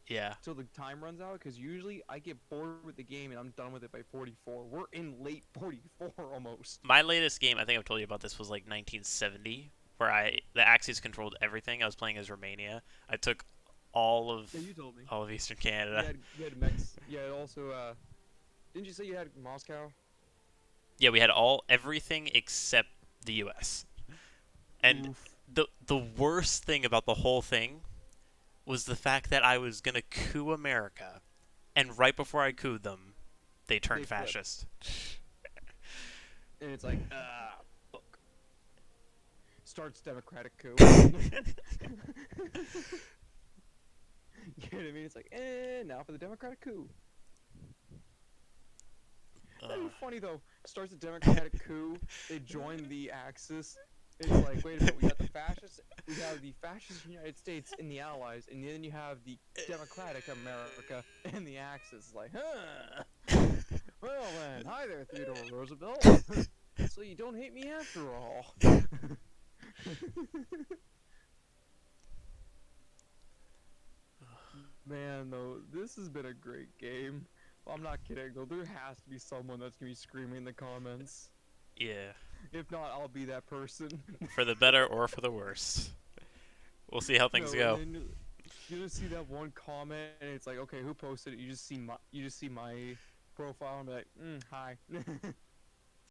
Yeah. till the time runs out, because usually I get bored with the game and I'm done with it by 44. We're in late 44 almost. My latest game, I think I've told you about this, was like 1970, where the Axis controlled everything. I was playing as Romania. I took all of Yeah, you told me. Eastern You Canada. had Mex. Yeah, also, didn't you say you had Moscow? Yeah, we had everything except the U.S. And Oof. the worst thing about the whole thing was the fact that I was gonna coup America, and right before I couped them, they turned They flipped. fascist. And it's like, fuck. Starts democratic coup. You know what I mean? It's like, now for the democratic coup. That'd be funny though. Starts a democratic coup. They join the Axis. It's like, wait a minute, we got the fascists. We have the fascist United States and the Allies, and then you have the democratic America and the Axis. It's like, huh? Well then, hi there, Theodore Roosevelt. So you don't hate me after all. Man, though, this has been a great game. I'm not kidding, though. There has to be someone that's gonna be screaming in the comments. Yeah, If not, I'll be that person. for the better or for the worse. We'll see how things No, go. and then you just see that one comment, and it's like, okay, who posted it? You just see my profile, and be like, hi.